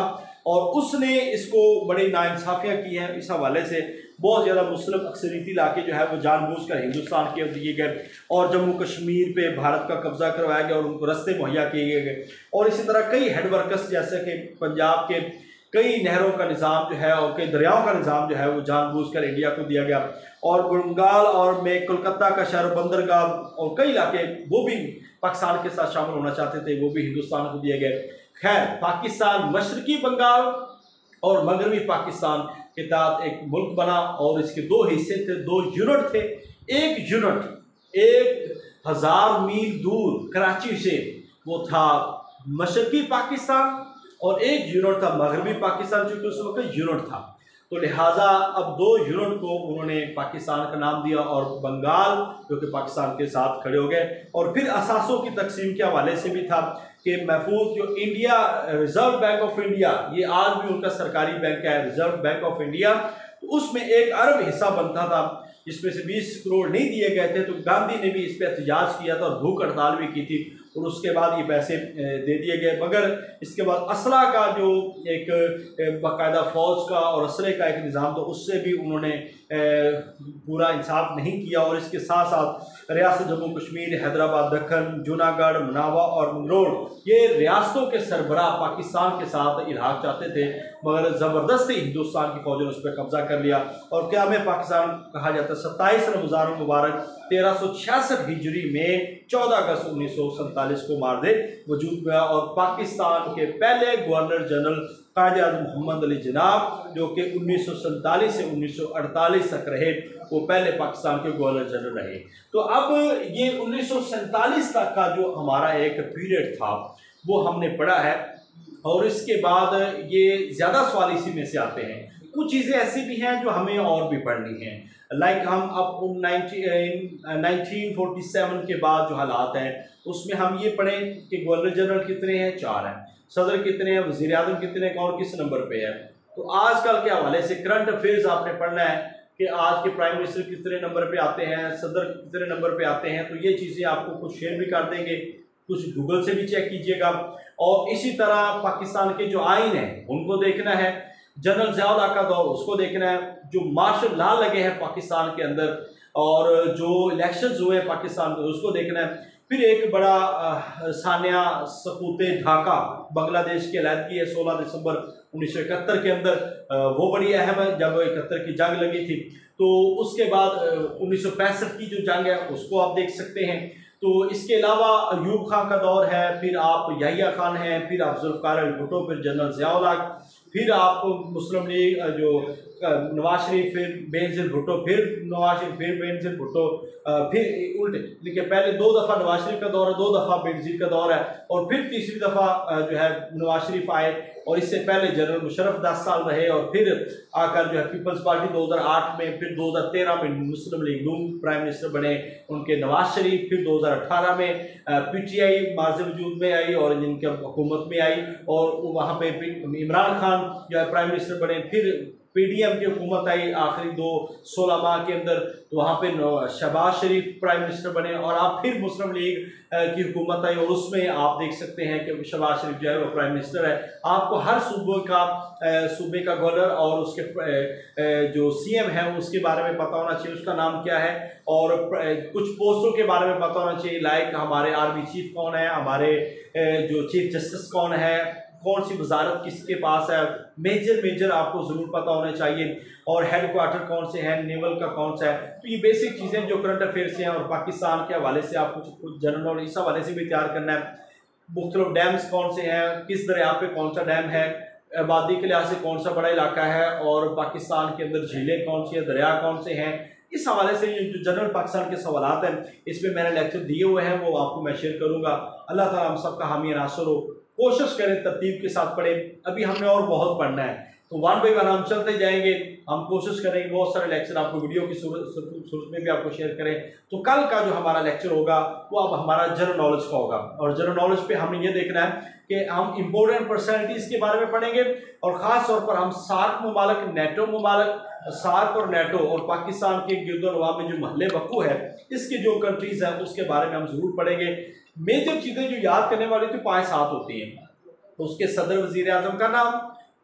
और उसने इसको बड़ी नाइंसाफ़ियाँ की हैं। इस हवाले से बहुत ज़्यादा मुस्लिम अक्सरियती इलाके जो है वो जानबूझकर हिंदुस्तान के दिए गए, और जम्मू कश्मीर पे भारत का कब्जा करवाया गया, और उनको रास्ते मुहैया किए गए। और इसी तरह कई हेड वर्कर्स जैसे कि पंजाब के कई नहरों का निज़ाम जो है और कई दरियाओं का निज़ाम जो है वो जानबूझकर इंडिया को दिया गया। और बंगाल और में कोलकाता का शहर बंदरगाह और कई इलाके वो भी पाकिस्तान के साथ शामिल होना चाहते थे, वो भी हिंदुस्तान को दिए गए। खैर पाकिस्तान मशरकी बंगाल और मगरबी पाकिस्तान के तहत एक मुल्क बना, और इसके 2 हिस्से थे, 2 यूनिट थे। एक यूनिट 1000 मील दूर कराची से वो था मशरकी पाकिस्तान, और एक यूनिट था मगरबी पाकिस्तान, चूँकि उस वक्त यूनिट था। तो लिहाजा अब 2 यूनिट को उन्होंने पाकिस्तान का नाम दिया, और बंगाल जो कि पाकिस्तान के साथ खड़े हो गए। और फिर असासों की तकसीम के हवाले से भी था कि महफूज जो India reserve bank of India, ये आज भी उनका सरकारी बैंक है, रिजर्व बैंक ऑफ इंडिया, तो उसमें 1 अरब हिस्सा बनता था, जिसमें से 20 करोड़ नहीं दिए गए थे। तो गांधी ने भी इस पर एहतजाज किया था और भूख हड़ताल भी की थी, और उसके बाद ये पैसे दे दिए गए। मगर इसके बाद असला का जो एक बाकायदा फ़ौज का और असले का एक निज़ाम था, उससे भी उन्होंने पूरा इंसाफ नहीं किया। और इसके साथ साथ रियासत जम्मू कश्मीर, हैदराबाद, दक्कन, जूनागढ़, मुनावा और मंगरोल, ये रियासतों के सरबराह पाकिस्तान के साथ इल्हाक चाहते थे, मगर ज़बरदस्ती हिंदुस्तान की फ़ौज ने उस पर कब्जा कर लिया। और क्या में पाकिस्तान कहा जाता है 27 रमज़ान मुबारक 1366 हिजरी में 14 अगस्त 1947 को मार दे वजूद गया, और पाकिस्तान के पहले गवर्नर जनरल कायद-ए-आज़म मोहम्मद अली जिन्ना, जो कि 1947 से 1948 तक रहे, वो पहले पाकिस्तान के गवर्नर जनरल रहे। तो अब ये 1947 तक का जो हमारा एक पीरियड था वो हमने पढ़ा है, और इसके बाद ये ज़्यादा सवाल इसी में से आते हैं। कुछ चीज़ें ऐसी भी हैं जो हमें और भी पढ़नी हैं, लाइक हम अब 1947 के बाद जो हालात हैं उसमें हम ये पढ़ें कि गवर्नर जनरल कितने हैं, 4 हैं, सदर कितने हैं, वज़ीर आज़म कितने, कौन किस नंबर पे है। तो आजकल के हवाले से करंट अफेयर्स आपने पढ़ना है कि आज के प्राइम मिनिस्टर कितने नंबर पे आते हैं, सदर कितने नंबर पे आते हैं। तो ये चीज़ें आपको कुछ शेयर भी कर देंगे, कुछ गूगल से भी चेक कीजिएगा। और इसी तरह पाकिस्तान के जो आइन हैं उनको देखना है, जनरल ज़िया-उल हक का दौर उसको देखना है, जो मार्शल लॉ लगे हैं पाकिस्तान के अंदर, और जो इलेक्शंस हुए पाकिस्तान में उसको देखना है। फिर एक बड़ा सानिया सकूते ढाका बांग्लादेश की अलहदगी है 16 दिसंबर 1971 के अंदर, वो बड़ी अहम है जब 71 की जंग लगी थी। तो उसके बाद 1965 की जो जंग है उसको आप देख सकते हैं। तो इसके अलावा अयूब खान का दौर है, फिर आप याहिया खान हैं, फिर आप जुल्फ़िकार अली भुट्टो, फिर जनरल ज़िया-उल हक, फिर आप मुस्लिम लीग जो नवाज शरीफ, फिर बेनज़ीर भुट्टो, फिर नवाज शरीफ, फिर बेनज़ीर भुट्टो, फिर उल्टे। देखिए पहले 2 दफ़ा नवाज शरीफ का दौर है, 2 दफ़ा बेनज़ीर का दौर है, और फिर तीसरी दफ़ा जो है नवाज शरीफ आए, और इससे पहले जनरल मुशर्रफ 10 साल रहे, और फिर आकर जो है पीपल्स पार्टी 2008 में, फिर 2013 में मुस्लिम लीग नून प्राइम मिनिस्टर बने उनके नवाज शरीफ, फिर 2018 में PTI मार्ज़ वजूद में आई और जिनकी हुकूमत में आई, और वहाँ पे इमरान खान जो है प्राइम मिनिस्टर बने, फिर PDM की हुकूमत आई आखिरी 16 माह के अंदर, तो वहाँ पे शहबाज शरीफ प्राइम मिनिस्टर बने, और आप फिर मुस्लिम लीग की हुकूमत आई, और उसमें आप देख सकते हैं कि शहबाज शरीफ जो है वो प्राइम मिनिस्टर है। आपको हर सूबे का गवर्नर और उसके जो CM है उसके बारे में पता होना चाहिए, उसका नाम क्या है, और कुछ पोस्टों के बारे में पता होना चाहिए, लाइक हमारे आर्मी चीफ कौन है, हमारे जो चीफ जस्टिस कौन है, कौन सी वजारत किसके पास है, मेजर आपको ज़रूर पता होने चाहिए, और हेड क्वार्टर कौन से हैं, नेवल का कौन सा है। तो ये बेसिक चीज़ें जो करंट अफेयर से हैं, और पाकिस्तान के हवाले से आपको कुछ जनरल नॉलेज इस हवाले से भी तैयार करना है। मुख्तलिफ डैम्स कौन से हैं, किस दरिया पे कौन सा डैम है, आबादी के लिहाज से कौन सा बड़ा इलाका है, और पाकिस्तान के अंदर झीलें कौन सी हैं, दरिया कौन से हैं, इस हवाले से जो जनरल पाकिस्तान के सवालात हैं इसमें मैंने लेक्चर दिए हुए हैं, वो आपको मैं शेयर करूँगा। अल्लाह ताला हम सब का हामी नासर हो। कोशिश करें तरतीब के साथ पढ़ें, अभी हमने और बहुत पढ़ना है, तो 1 बाय 1 हम चलते जाएंगे। हम कोशिश करेंगे बहुत सारे लेक्चर आपको वीडियो की सूरत में भी आपको शेयर करें। तो कल का जो हमारा लेक्चर होगा वो अब हमारा जनरल नॉलेज का होगा, और जनरल नॉलेज पे हमने ये देखना है कि हम इम्पोर्टेंट पर्सनैलिटीज़ के बारे में पढ़ेंगे, और ख़ास तौर पर हम सार्क ममालिक, नेटो ममालिक, सार्क और नेटो और पाकिस्तान के गिरदोनवा में जो महल वक़ू है इसकी जो कंट्रीज़ हैं उसके बारे में हम ज़रूर पढ़ेंगे। मेजर चीज़ें जो याद करने वाली तो 5-7 होती हैं, तो उसके सदर वज़ीर आज़म का नाम,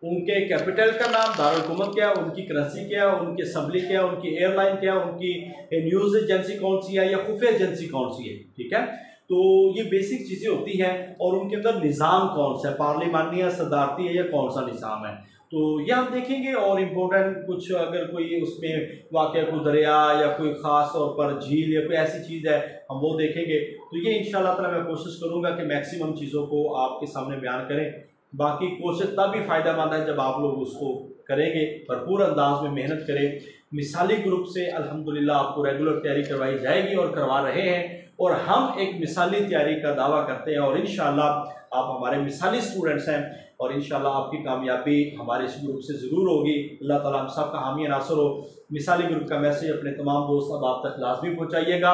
उनके कैपिटल का नाम, दारुल हुकूमत क्या है, उनकी करेंसी क्या है, उनकी असम्बली क्या है, उनकी एयरलाइन क्या है, उनकी न्यूज़ एजेंसी कौन सी है या खुफिया एजेंसी कौन सी है, ठीक है। तो ये बेसिक चीज़ें होती हैं, और उनके अंदर निज़ाम कौन सा है, पार्लिमानी है, सदारती है, या कौन सा निज़ाम है, तो ये हम देखेंगे। और इम्पोर्टेंट कुछ अगर कोई उसमें वाक़या कोई दरिया या कोई ख़ास तौर पर झील या कोई ऐसी चीज़ है हम वो देखेंगे। तो ये इंशाअल्लाह ताला मैं कोशिश करूँगा कि मैक्सिमम चीज़ों को आपके सामने बयान करें। बाकी कोशिश तब भी फ़ायदेमंद है जब आप लोग उसको करेंगे, भरपूर अंदाज में मेहनत करें। मिसाली ग्रुप से अल्हम्दुलिल्लाह आपको रेगुलर तैयारी करवाई जाएगी और करवा रहे हैं, और हम एक मिसाली तैयारी का दावा करते हैं, और इंशाअल्लाह आप हमारे मिसाली स्टूडेंट्स हैं, और इंशाअल्लाह आपकी कामयाबी हमारे इस ग्रुप से ज़रूर होगी। अल्लाह ताला हम सब का हामी नासर हो। मिसाली ग्रुप का मैसेज अपने तमाम दोस्त अब आप तक लाजमी पहुँचाइएगा,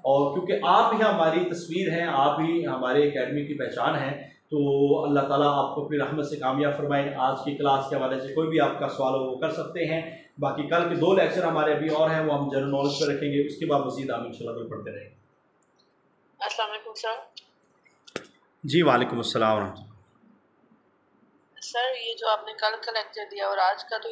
और क्योंकि आप ही हमारी तस्वीर हैं, आप ही हमारे एकेडमी की पहचान हैं, तो अल्लाह ताला आपको अपनी रहमत से कामयाब फरमाए। आज की क्लास के हवाले से कोई भी आपका सवाल हो वो कर सकते हैं। बाकी कल के 2 लेक्चर हमारे अभी और हैं, वो हम जनरल नॉलेज पर रखेंगे, उसके बाद मज़ीद हम इंशाअल्लाह पढ़ते रहेंगे। अस्सलाम वालेकुम सर। जी वालेकुम अस्सलाम। सर ये जो आपने कल का लेक्चर दिया और आज का, तो